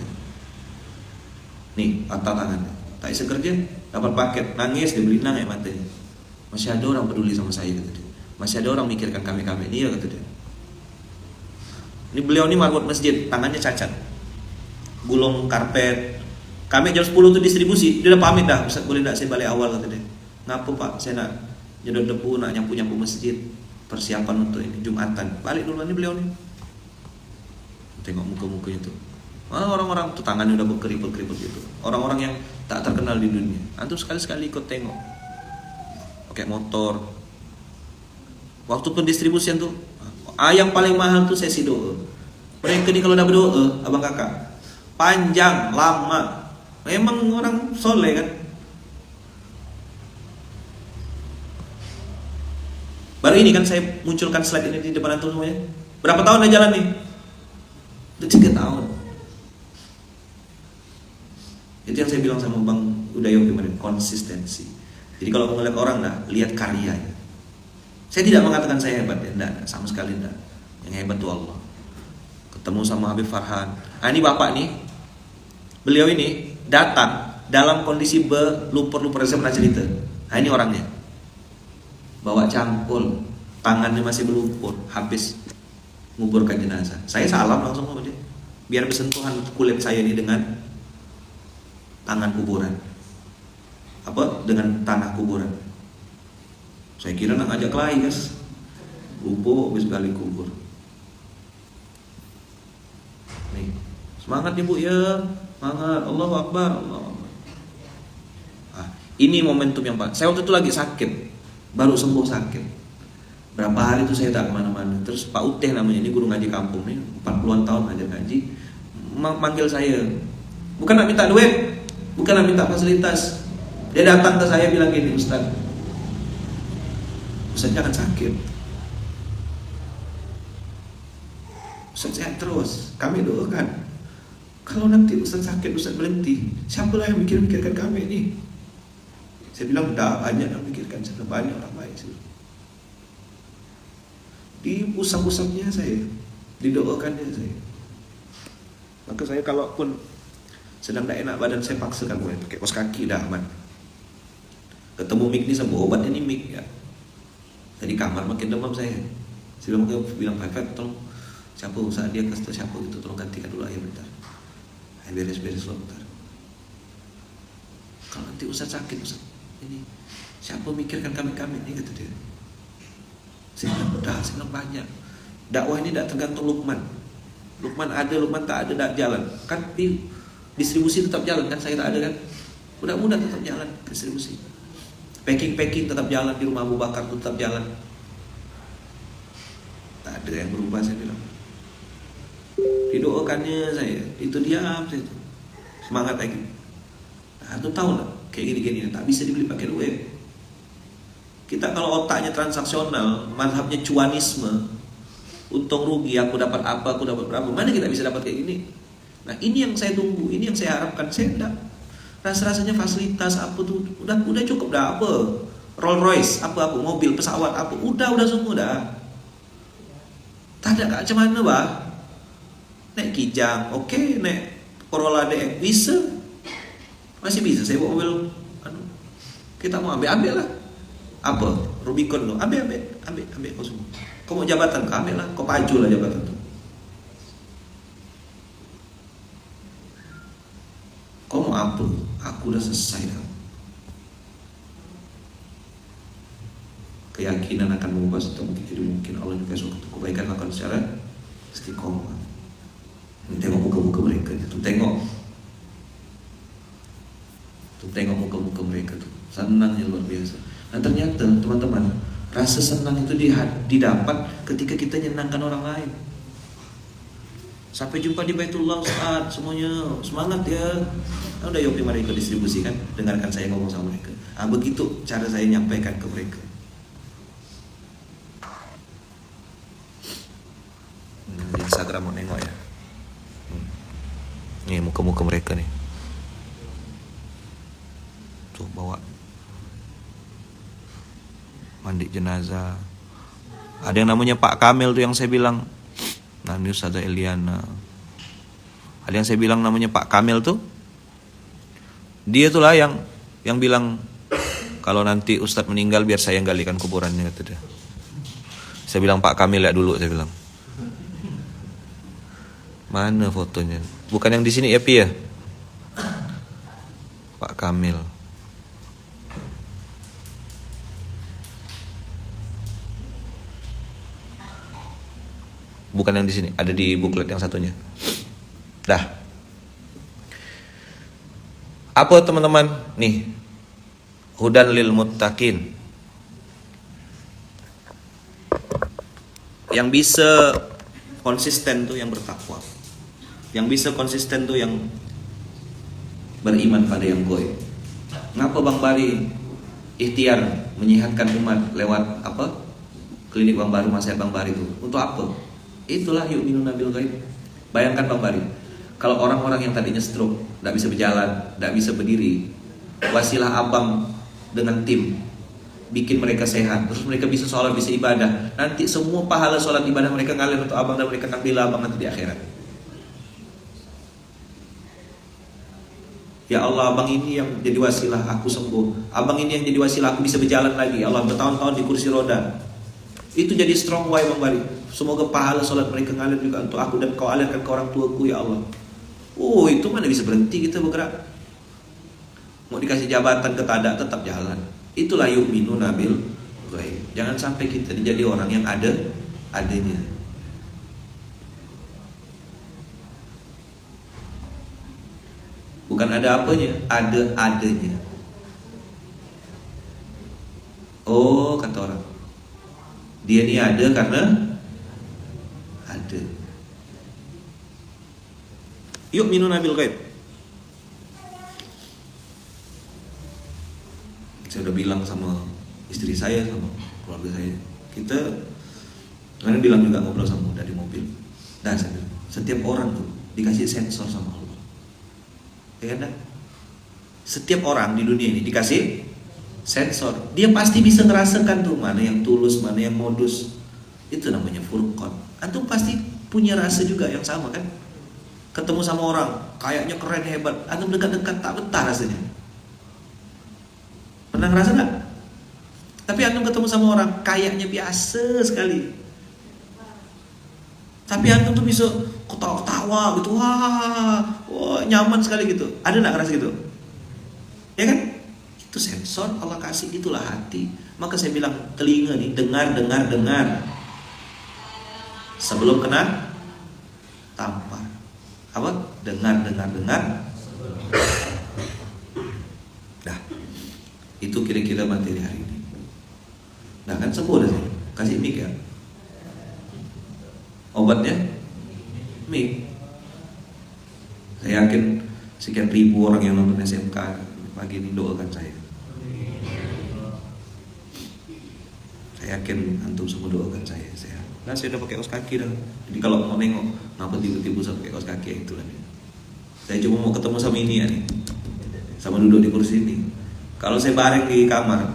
Nih, patah tangannya. Tak bisa kerja, dapat paket, nangis, dia beli nang ya matanya. Masih ada orang peduli sama saya, kata dia. Masih ada orang mikirkan kami. Iya, kata dia. Ini beliau ini marbot masjid, tangannya cacat. Gulung karpet. Kami jam 10 tuh distribusi, dia udah pamit dah. Ustaz, boleh enggak saya balik awal, kata dia. Ngapa Pak? Saya nak nyedot debu, nak nyapu masjid. Persiapan untuk ini Jumatan. Balik dulu nih beliau nih. Tengok muka-mukanya tuh. Orang-orang tuh tangannya udah berkeriput gitu. Orang-orang yang tak terkenal di dunia. Antum sekali-sekali ikut tengok. Pakai motor. Waktu pendistribusian tuh, yang paling mahal tuh sesi doa. Mereka nih kalau udah berdoa, abang kakak, panjang, lama. Memang orang soleh kan. Baru ini kan saya munculkan slide ini di depan antum semuanya. Berapa tahun udah jalan nih? Udah 3 tahun. Itu yang saya bilang sama Bang Udayo kemarin, konsistensi. Jadi kalau mau ngeliat orang, lihat karyanya. Saya tidak mengatakan saya hebat ya, enggak, sama sekali enggak. Yang hebat itu Allah. Ketemu sama Habib Farhan. Ini bapak nih, Beliau ini datang dalam kondisi belupur-lupur, saya pernah cerita. Nah ini orangnya, bawa cangkul, tangannya masih belupur, habis nguburkan jenazah. Saya salam langsung sama dia, biar bersentuhan kulit saya ini dengan tangan kuburan, dengan tanah kuburan. Saya kira nak ngajak kelahi guys, lupa habis balik kubur. Nih, semangat ibu ya, semangat, Allahu Akbar, Allahu Akbar. Ini momentum yang pas. Saya waktu itu lagi sakit, baru sembuh sakit. Berapa hari itu saya tak kemana-mana. Terus Pak Uteh namanya, ini guru ngaji kampung nih, 40-an tahun ngajar ngaji, manggil saya. Bukan nak minta duit, bukan nak minta fasilitas. Dia datang ke saya bilang gini, Ustaz jangan sakit. Ustaz sehat terus, kami doakan. Kalau nanti Ustaz sakit, Ustaz berhenti, siapa lah yang mikirkan kami ini? Saya bilang, dah banyak yang mikirkan, sudah banyak orang baik. Diusap-usapnya saya, didoakannya saya. Maka saya kalaupun sedang tak enak badan, saya paksakan pakai kaos kaki dah aman. Ketemu mik ni sama obat ini mik ya. Tadi kamar makin demam saya. Saya bilang Pak, tolong siapa usaha dia kasih tahu siapa gitu, tolong gantikan dulu ayah bentar. Ayah beres-beres lo bentar. Kalau nanti Ustaz sakit, Ustaz ini siapa mikirkan kami ini, kata dia. Saya bilang banyak. Dakwah ini tidak tergantung Lukman. Lukman ada, Lukman tak ada, tak jalan. Kan distribusi tetap jalan kan, saya tak ada kan. Mudah-mudah tetap jalan distribusi. Packing tetap jalan di rumah Abu Bakar tetap jalan. Tak ada yang berubah, saya bilang. Didoakannya saya, itu diam saya itu. Semangat lagi. Nah, itu tahu lah, kayak gini-gini tak bisa dibeli pakai duit. Kita kalau otaknya transaksional, mazhabnya cuanisme, untung rugi, aku dapat apa, aku dapat berapa, mana kita bisa dapat kayak gini? Nah ini yang saya tunggu, ini yang saya harapkan. Saya enggak rasanya fasilitas apa tuh udah cukup dah, apa Rolls Royce, apa mobil, pesawat, apa udah semua dah. Tak ada macam mana bah? Naik Kijang, oke, naik Corolla DX bisa, masih bisa. Saya bawa mobil, kita mau ambil lah. Apa? Rubicon lo, ambil kau semua. Kau mau jabatan, kau ambil lah, kau paju lah jabatan tu. Kau mau apa? Aku udah selesai dah. Keyakinan akan mengubah sesuatu jadi mungkin. Allah juga suatu kebaikan lakukan secara istiqomah. Tengok muka-muka mereka, tengok muka-muka mereka tu, senangnya luar biasa. Nah ternyata teman-teman, rasa senang itu didapat ketika kita nyenangkan orang lain. Sampai jumpa di Baitullah Ustaz, semuanya semangat ya. Udah yuk mari ikut distribusi kan, dengarkan saya ngomong sama mereka. Begitu cara saya nyampaikan ke mereka. Di Instagram mau nengok ya. Nih muka-muka mereka nih. Tuh bawa mandi jenazah. Ada yang namanya Pak Kamil tuh yang saya bilang. Nah ini Ustazah Eliana. Ada yang saya bilang namanya Pak Kamil tuh. Dia tuh lah yang bilang kalau nanti Ustadz meninggal biar saya yang galikan kuburannya, kata dia. Saya bilang Pak Kamil ya dulu, saya bilang. Mana fotonya? Bukan yang di sini ya Pi ya? Pak Kamil. Bukan yang di sini, ada di buklet yang satunya. Dah. Apa teman-teman? Nih. Hudan lil muttaqin. Yang bisa konsisten tuh yang bertakwa. Yang bisa konsisten tuh yang beriman pada yang goib. Ngapa Bang Bari ikhtiar menyehatkan umat lewat apa? Klinik Bang Baru, Masehat Bang Bari itu. Untuk apa? Itulah yu'minuna bil ghaib. Bayangkan Bang Bari, kalau orang-orang yang tadinya stroke, tidak bisa berjalan, tidak bisa berdiri, wasilah abang dengan tim bikin mereka sehat, terus mereka bisa sholat, bisa ibadah. Nanti semua pahala sholat ibadah mereka ngalir untuk abang dan mereka akan bila abang nanti di akhirat. Ya Allah, abang ini yang jadi wasilah aku sembuh. Abang ini yang jadi wasilah aku bisa berjalan lagi. Ya Allah, bertahun-tahun di kursi roda. Itu jadi strong why Bang Bari. Semoga pahala sholat mereka ngalir juga untuk aku dan kau alirkan ke orang tuaku ya Allah. Itu mana bisa berhenti kita bergerak. Mau dikasih jabatan ke tada tetap jalan. Itulah yu'minuna bil ghaib. Jangan sampai kita jadi orang yang adanya. Bukan ada apanya, ada adanya. Oh, kata orang, dia ini ada karena ada. Yu'minuna bil ghaib. Saya udah bilang sama istri saya, sama keluarga saya. Kita karena bilang juga ngobrol sama dari mobil. Dan setiap orang tuh dikasih sensor sama Allah. Ya kan? Setiap orang di dunia ini dikasih sensor. Dia pasti bisa ngerasakan tuh mana yang tulus, mana yang modus. Itu namanya furqan. Antum pasti punya rasa juga yang sama kan? Ketemu sama orang kayaknya keren hebat, antum dekat-dekat tak betah rasanya. Pernah ngerasa gak? Tapi antum ketemu sama orang kayaknya biasa sekali, tapi antum tuh bisa ketawa-ketawa gitu, wah, nyaman sekali gitu. Ada gak ngerasa gitu? Ya kan? Itu sensor Allah kasih, itulah hati. Maka saya bilang telinga nih, dengar sebelum kena tampar. Apa? Dengar. Dah. Itu kira-kira materi hari ini. Nah kan sembuh dah saya. Kasih mic ya. Obatnya mic. Saya yakin sekian ribu orang yang nonton SMK pagi ini doakan saya. Saya yakin antum semua doakan saya sehat. Nah saya udah pakai kaos kaki dah. Jadi kalau mau nengok ngapa tiba-tiba saya pakai kaos kaki, itulah dia. Saya cuma mau ketemu sama ini ya nih, sama duduk di kursi ini. Kalau saya baring di kamar,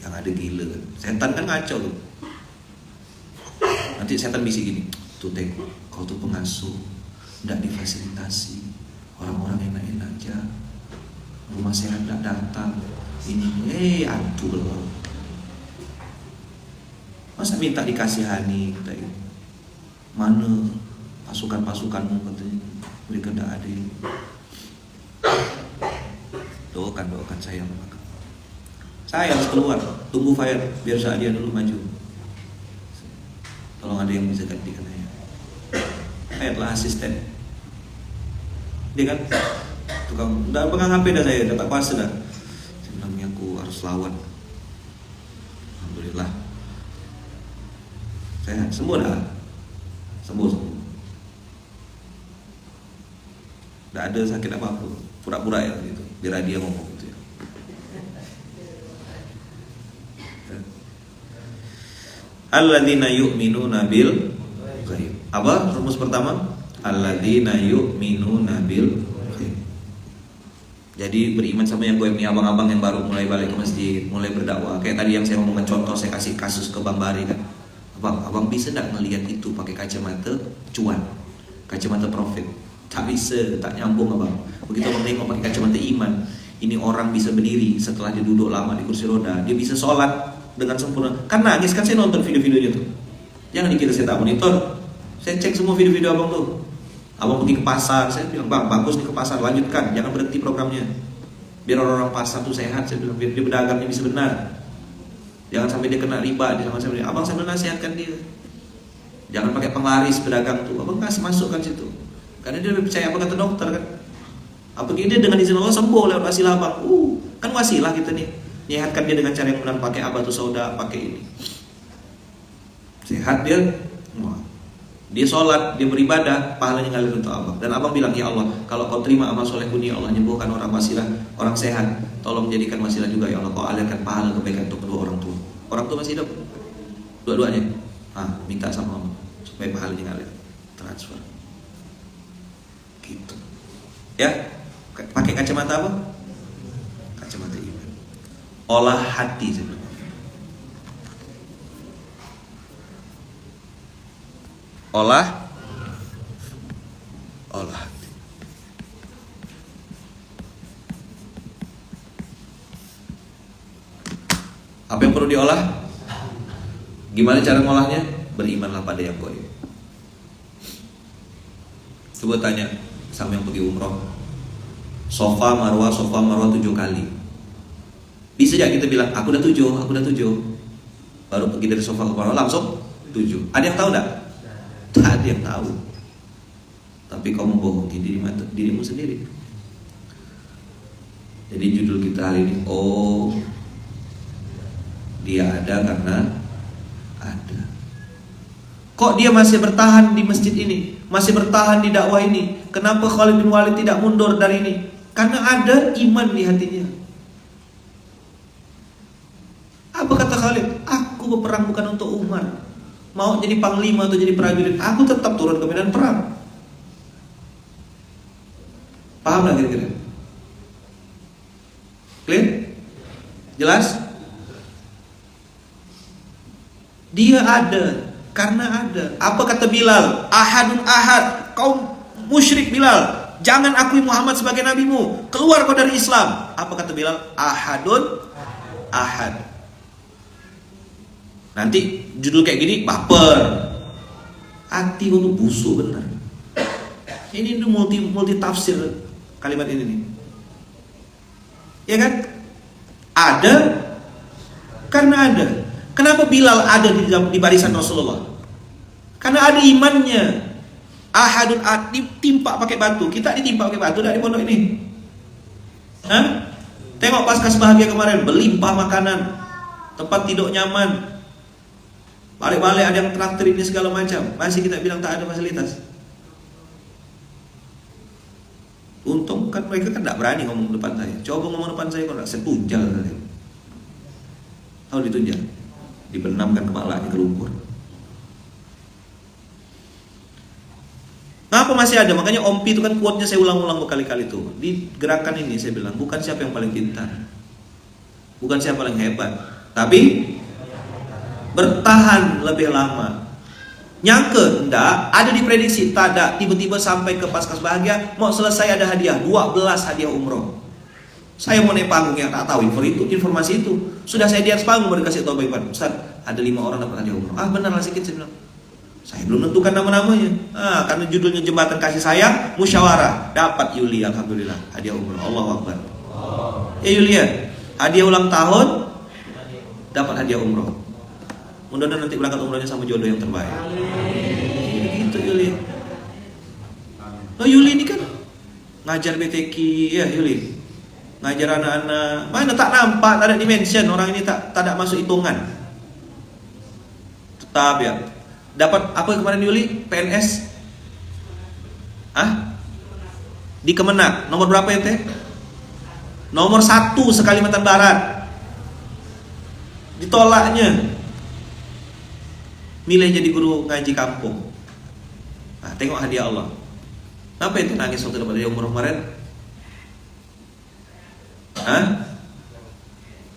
yang ada gila kan. Setan kan ngaco tuh. Nanti setan bisik gini, tuh tengok, kau tuh pengasuh, nggak difasilitasi, orang-orang enak-enak aja, rumah sehat nggak datang, ini, antu loh. Masa minta dikasihani, kata ini. Mana pasukan-pasukanmu katanya, mereka nggak ada. Doakan saya. Saya harus keluar, tunggu fire biar dia dulu maju. Tolong ada yang bisa gantikan saya. Saya adalah asisten. Dia kan tukang, udah pegang HP dah saya, dapat kuasa dah. Sebenarnya aku harus lawan. Alhamdulillah. Saya sembuh dah. Sembuh. Tidak ada sakit apa-apa, pura-pura ya gitu. Biar dia ngomong gitu ya. Alladzina yu'minuna bil ghaib. Apa rumus pertama? Alladzina yu'minuna bil ghaib. Jadi beriman sama yang goib nih, abang-abang yang baru mulai balik ke masjid, mulai berdakwah. Kayak tadi yang saya ngomongkan contoh, saya kasih kasus ke Bang Bari kan. Abang bisa enggak ngelihat itu pakai kacamata cuan, kacamata profit? Tak bisa, tak nyambung abang. Begitu abang tengok pakai kacamata iman, ini orang bisa berdiri setelah dia duduk lama di kursi roda, dia bisa sholat dengan sempurna. Kan nangis kan, saya nonton video-videonya tuh. Jangan dikira saya tak monitor. Saya cek semua video-video abang tuh. Abang pergi ke pasar, saya bilang bang bagus nih ke pasar, lanjutkan, jangan berhenti programnya. Biar orang-orang pasar tuh sehat, saya bilang biar dia berdagangnya bisa benar. Jangan sampai dia kena riba, jangan sampai abang sambil nasihatkan dia. Jangan pakai penglaris pedagang tuh, abang kasih masukkan situ. Karena dia lebih percaya apa kata dokter kan. Apalagi dia dengan izin Allah sembuh lewat wasilah abang. Kan wasilah kita nih. Nyehatkan dia dengan cara yang benar, pakai abatus sauda, pakai ini. Sehat dia. Dia sholat, dia beribadah, pahalanya ngalir untuk abang. Dan abang bilang, ya Allah, kalau kau terima amal solehku ini, ya Allah nyembuhkan orang wasilah, orang sehat, tolong jadikan wasilah juga ya Allah, kau alirkan pahala kebaikan untuk kedua orang tua. Orang tua masih hidup, dua-duanya. Minta sama Allah supaya pahalanya ngalir, transfer. Gitu. Ya, pakai kacamata apa? Kacamata iman. Olah hati sebenarnya. Olah hati. Apa yang perlu diolah? Gimana cara ngolahnya? Berimanlah pada yang gaib. Coba tanya sama yang pergi umroh, Sofa Marwah 7 kali. Bisa ya kita bilang, aku udah 7. Baru pergi dari Sofa ke Marwah langsung 7. Ada yang tahu enggak? Tak ada yang tahu. Tapi kau membohongi dirimu sendiri. Jadi judul kita hari ini, dia ada karena ada. Kok dia masih bertahan di masjid ini, masih bertahan di dakwah ini? Kenapa Khalid bin Walid tidak mundur dari ini? Karena ada iman di hatinya. Apa kata Khalid? Aku berperang bukan untuk Umar. Mau jadi panglima atau jadi prajurit, aku tetap turun ke medan perang. Paham gak kira-kira? Clear? Jelas? Dia ada karena ada. Apa kata Bilal? Ahadun ahad. Kau musyrik Bilal, jangan akui Muhammad sebagai nabimu, keluar kau dari Islam. Apa kata Bilal? Ahadun ahad. Nanti judul kayak gini baper. Hati itu busuk benar. Ini multi tafsir kalimat ini nih. Ya kan? Ada karena ada. Kenapa Bilal ada di barisan Rasulullah? Karena ada imannya. Ahadun ahad, ditimpa pakai batu. Kita ditimpa pakai batu dari pondok ini. Hah? Tengok paskas bahagia kemarin, berlimpah makanan, tempat tidur nyaman. Balik-balik ada yang traktir ini segala macam. Masih kita bilang tak ada fasilitas. Untung kan mereka kan tidak berani ngomong depan saya. Coba ngomong depan saya, kalau saya tunjal kalian. Tahu ditunjal? Dibenamkan kepalanya ke lumpur. Ngapa masih ada? Makanya Om Pi itu kan quote-nya saya ulang-ulang berkali-kali tuh. Di gerakan ini saya bilang, bukan siapa yang paling pintar, bukan siapa paling hebat, tapi bertahan lebih lama. Nyangke enggak, ada diprediksi, tak ada, tiba-tiba sampai ke paskas bahagia, mau selesai ada hadiah, 12 hadiah umroh. Saya mau naik panggung yang tak tahu informasi itu. Sudah saya di atas panggung baru kasih tahu Pak Ipan, Ustaz, ada 5 orang dapat hadiah umroh. Benar lah sedikit, saya bilang. Saya belum tentukan nama-namanya. Karena judulnya Jembatan Kasih Sayang, musyawarah. Dapat Yuli, alhamdulillah, hadiah umroh. Allahu Akbar. Yuli ya, hadiah ulang tahun, dapat hadiah umroh. Mudah-mudahan nanti berangkat umrohnya sama jodoh yang terbaik. Gitu Yuli. Yuli ini kan ngajar BTQ, ya Yuli. Ngajar anak-anak. Mana tak nampak, tak ada dimension. Orang ini tak ada masuk hitungan. Tetap ya. Dapat apa kemarin Yuli? PNS? Di Kemenak. Nomor berapa ya teh? Nomor 1 se-Kalimantan Barat. Ditolaknya. Milih jadi guru ngaji kampung. Tengok hadiah Allah. Apa itu nangis waktu dapat hadiah umroh kemarin?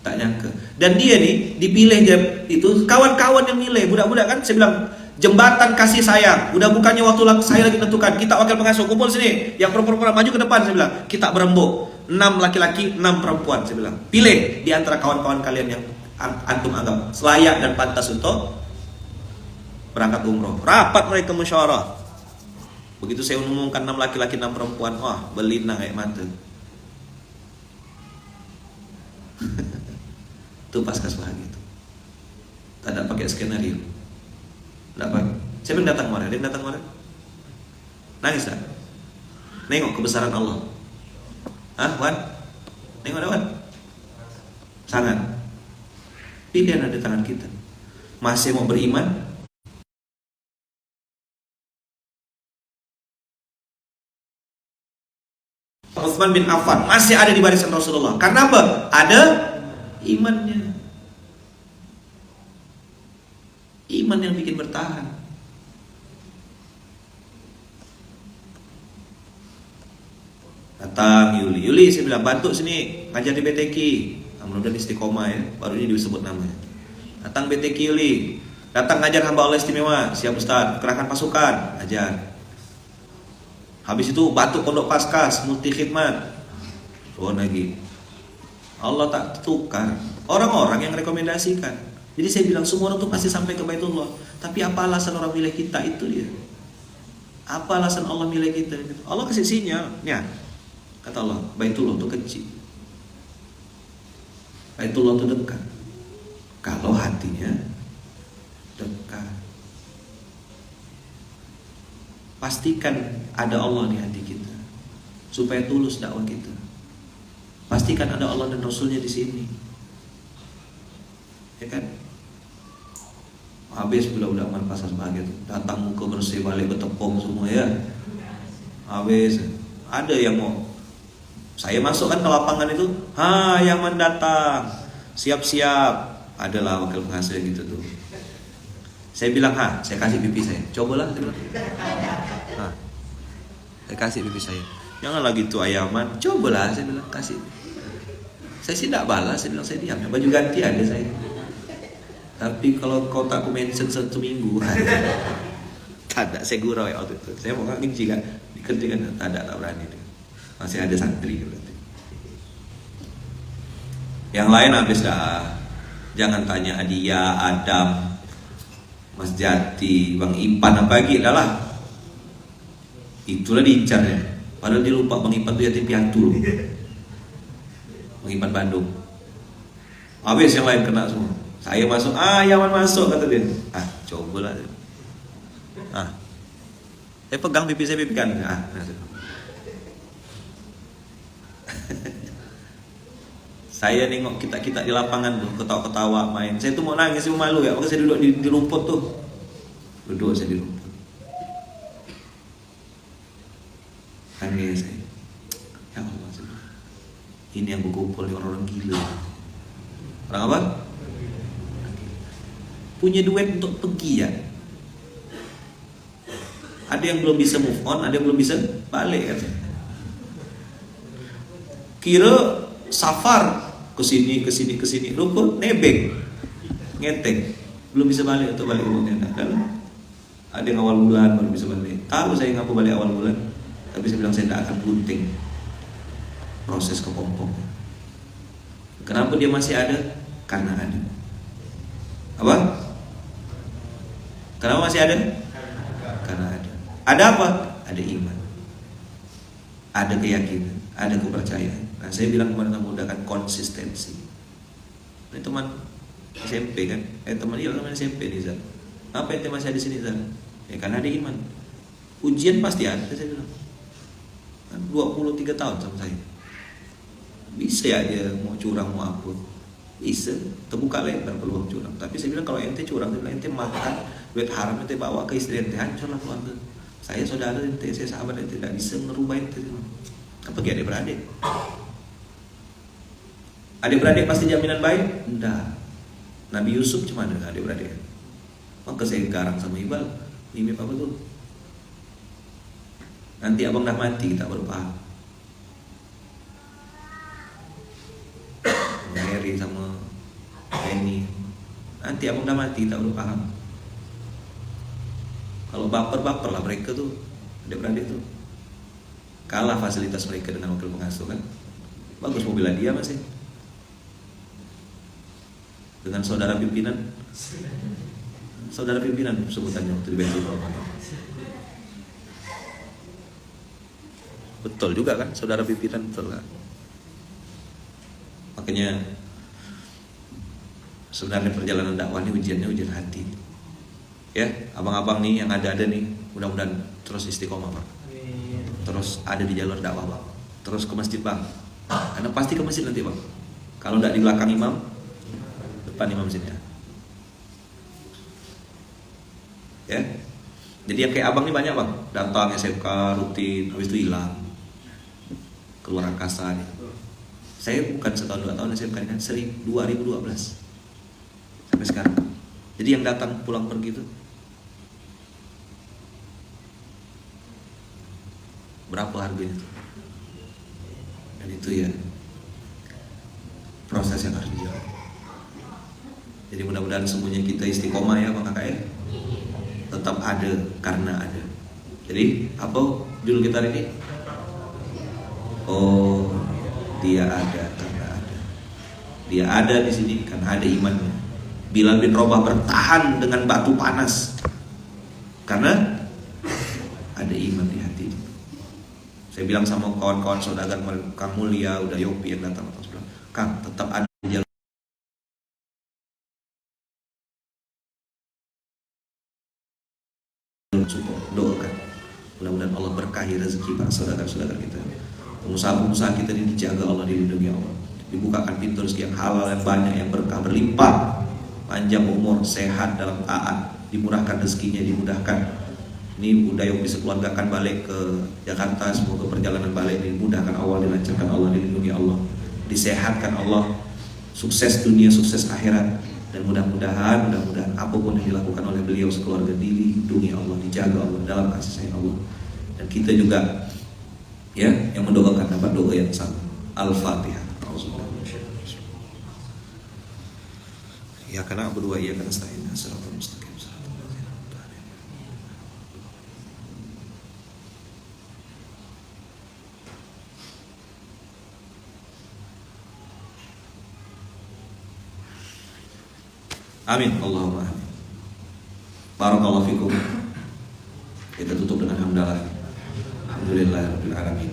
Tak nyangka. Dan dia nih dipilih itu kawan-kawan yang milih, budak-budak kan. Saya bilang Jembatan Kasih Sayang. Udah bukannya waktu saya lagi tentukan, kita wakil pengasuh kumpul sini. Yang perempuan maju ke depan, saya bilang. Kita berembuk 6 laki-laki, 6 perempuan, saya bilang. Pilih di antara kawan-kawan kalian yang antum anggap layak dan pantas untuk berangkat umroh. Rapat mereka musyawarah. Begitu saya umumkan 6 laki-laki 6 perempuan, wah belinang kayak mata. Itu paskas bahagia itu. Tak ada pakai skenario. Tak pakai. Siapa yang datang kemarin? Ada yang datang kemarin? Nangis tak? Nengok kebesaran Allah. Wan? Nengok ada Wan? Sangat. Pilihan ada di tangan kita. Masih mau beriman? Utsman bin Affan masih ada di barisan Rasulullah. Karena apa? Ada imannya. Iman yang bikin bertahan. Datang Yuli, saya bilang bantu sini ngajar di BTQ. Mudah-mudahan istiqomah ya, baru ini disebut namanya. Datang BTQ Yuli, datang ngajar hamba Allah istimewa. Siap Ustaz, kerahkan pasukan, ajar. Habis itu batu pondok paskas, multi khidmat. Turun lagi. Allah tak tukar. Orang-orang yang rekomendasikan. Jadi saya bilang semua orang tuh pasti sampai ke Baitullah. Tapi apa alasan orang milih kita, itu dia. Apa alasan Allah milih kita? Allah kasih sinyal. Ya, kata Allah, Baitullah itu kecil, Baitullah itu dekat. Kalau hatinya dekat, pastikan ada Allah di hati kita supaya tulus dakwah kita. Pastikan ada Allah dan Rasulnya di sini, ya kan? Habis budak-budak Amal Pasar Bahagia tuh datang muka bersih, balik bertepung semua ya. Habis ada yang mau saya masukkan ke lapangan itu, yang mendatang siap-siap. Adalah wakil penghasil gitu tuh. Saya bilang, saya kasih pipi saya. Cobalah, saya bilang. Saya kasih pipi saya. Jangan lagi tuh ayaman. Cobalah, saya bilang, kasih. Saya sih tidak balas, saya bilang, saya diam. Baju ganti ada saya. Tapi kalau kau tak aku mention 1 minggu, tak ada, saya gurau ya waktu itu. Saya mau ngaji kan, dikerjakan, tak ada, tak berani. Masih ada santri berarti. Yang lain habis dah. Jangan tanya Adia, Adam, Mas Jati, Bang Ipan apa lagi, dah lah. Itulah diincarnya. Padahal dia lupa Bang Ipan itu yatim piatu loh. Bang Ipan Bandung. Habis yang lain kena semua. Saya masuk, Yaman masuk kata dia. Cobalah. Saya pegang pipi saya, pipi kan. Saya nengok kita di lapangan tuh, ketawa-ketawa main. Saya tuh mau nangis, saya malu ya. Maka saya duduk di rumput tuh. Duduk saya di rumput. Nangis saya. Ya Allah, ini yang berkumpul orang-orang gila. Orang apa? Punya duit untuk pergi ya. Ada yang belum bisa move on, ada yang belum bisa balik kan. Kira safar ke sini, rumput nebeng, ngeteng, belum bisa balik untuk balik rumahnya. Ada yang awal bulan baru bisa balik. Tahu saya ngapa balik awal bulan, tapi saya bilang saya tidak akan gunting proses kepompong. Kenapa dia masih ada? Karena ada. Apa? Kenapa masih ada? Karena ada. Ada apa? Ada iman, ada keyakinan, ada kepercayaan. Nah, saya bilang kepada anak muda kan konsistensi. Ini teman SMP kan? Teman SMP nih Zan. Apa yang masih ada di sini Zan? Ya karena ada iman. Ujian pasti ada, saya bilang. 23 tahun sama saya. Bisa ya dia mau curang mau apa? Bisa, terbuka lebar peluang curang. Tapi saya bilang kalau ente curang, ente makan duit haram, ente bawa ke istri ente, hancurlah keluarga. Saya saudara ente, saya sahabat ente, tidak bisa merubah ente. Apa pergi adik-beradik? Adik-beradik pasti jaminan baik? Enggak. Nabi Yusuf cuma ada adik-beradik. Maka saya garang sama Ibal. Ini apa tuh? Nanti abang dah mati kita baru paham. Mary sama Penny. Nanti abang dah mati kita baru paham. Kalau baper lah mereka tuh, adik-beradik tuh. Kalah fasilitas mereka dengan wakil pengasuh kan. Bagus mobil dia masih. Dengan saudara pimpinan sebutannya waktu di bensin. Betul juga kan, saudara pimpinan, betul kan. Makanya sebenarnya perjalanan dakwah ini ujian hati. Ya, abang-abang nih yang ada nih, mudah-mudahan terus istiqomah Pak. Terus ada di jalur dakwah Pak. Terus ke masjid Bang. Karena pasti ke masjid nanti Bang. Kalau tidak di belakang imam, depan imam sini ya. Jadi yang kayak abang ini banyak Bang. Datang SMK rutin, habis itu hilang, keluar angkasa nih. Saya bukan setahun 2 tahun SMK ini kan, 2012 sampai sekarang. Jadi yang datang pulang pergi itu berapa harganya tuh? Dan itu ya proses yang harus dijalani. Jadi mudah-mudahan semuanya kita istiqomah ya Bang Kakak ya. Tetap ada karena ada. Jadi apa judul kita hari ini? Oh, dia ada karena ada. Dia ada di sini karena ada imannya. Bilal bin Rabah bertahan dengan batu panas karena ada iman di hati. Saya bilang sama kawan-kawan saudagar Kang Mulia, udah Yopi yang datang, Kang, tetap ada jalan support, doakan. Mudah-mudahan Allah berkahi rezeki para saudagar-saudagar kita. Pengusaha-pengusaha kita ini dijaga Allah, dilindungi Allah. Dibukakan pintu rezeki yang halal, yang banyak, yang berkah, berlimpah, panjang umur, sehat dalam taat, dimurahkan rezekinya, dimudahkan. Ini udah yang bisa keluargakan balik ke Jakarta, semoga perjalanan balik dimudahkan Allah, dilancarkan Allah, dilindungi Allah, disehatkan Allah, sukses dunia, sukses akhirat, dan mudah-mudahan apapun yang dilakukan oleh beliau sekeluarga dilindungi Allah, dijaga Allah dalam kasih sayang Allah. Dan kita juga ya yang mendoakan dapat doa yang sama. Al-Fatihah. Ya karena berdua ya karena stain siratal mustaqim. Amin. Allahumma amin. Barakallahu fikum. Kita tutup dengan hamdalah. Alhamdulillahirabbil alamin.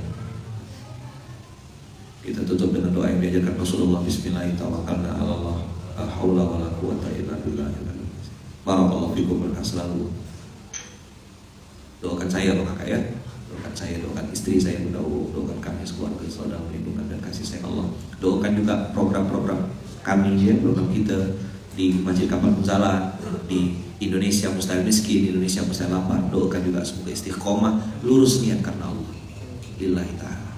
Kita tutup dengan doa yang diajarkan Rasulullah. Bismillahirrahmanirrahim. La haula wala quwwata illa billah. Barakallahu fikum. Berkah selalu. Doakan saya loh kakak ya. Doakan saya, doakan istri saya, doakan kami sekeluarga, saudara, lindungan dan kasih sayang Allah. Doakan juga program-program kami ya, program kita di Masjid Kapal Munzalah, di Indonesia Mustahil Miskin, di Indonesia Mustahil Lapar. Doakan juga semoga istiqomah, lurus niat karena Allah. Lillahi ta'ala.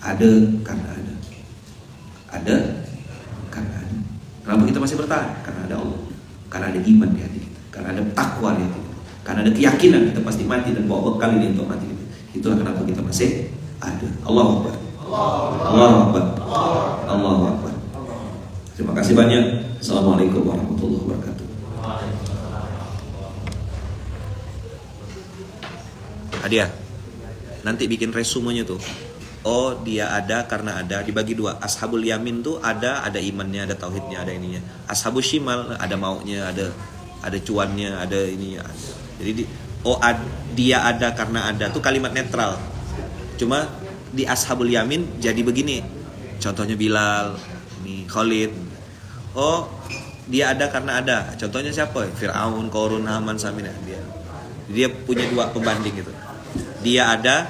Ada karena ada. Ada karena ada. Kenapa kita masih bertahan? Karena ada Allah. Karena ada iman di hati kita. Karena ada takwa di hati kita. Karena ada keyakinan kita pasti mati dan bawa bekal ini untuk mati kita. Itulah kenapa kita masih ada. Allahu Akbar. Allahu Akbar. Allahu Akbar. Terima kasih banyak. Assalamualaikum warahmatullahi wabarakatuh. Hadiah. Nanti bikin resumenya tuh. Oh dia ada karena ada, dibagi dua. Ashabul yamin tuh ada imannya, ada tauhidnya, ada ininya. Ashabul shimal ada maunya, ada cuannya, ada ininya. Jadi dia ada karena ada tuh kalimat netral. Cuma di ashabul yamin jadi begini. Contohnya Bilal, ini Khalid. Oh dia ada karena ada. Contohnya siapa? Fir'aun, Qarun, Haman, Samina. Dia punya dua pembanding gitu. Dia ada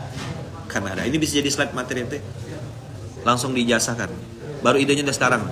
karena ada. Ini bisa jadi slide materi nanti. Langsung diijazahkan. Baru idenya udah sekarang.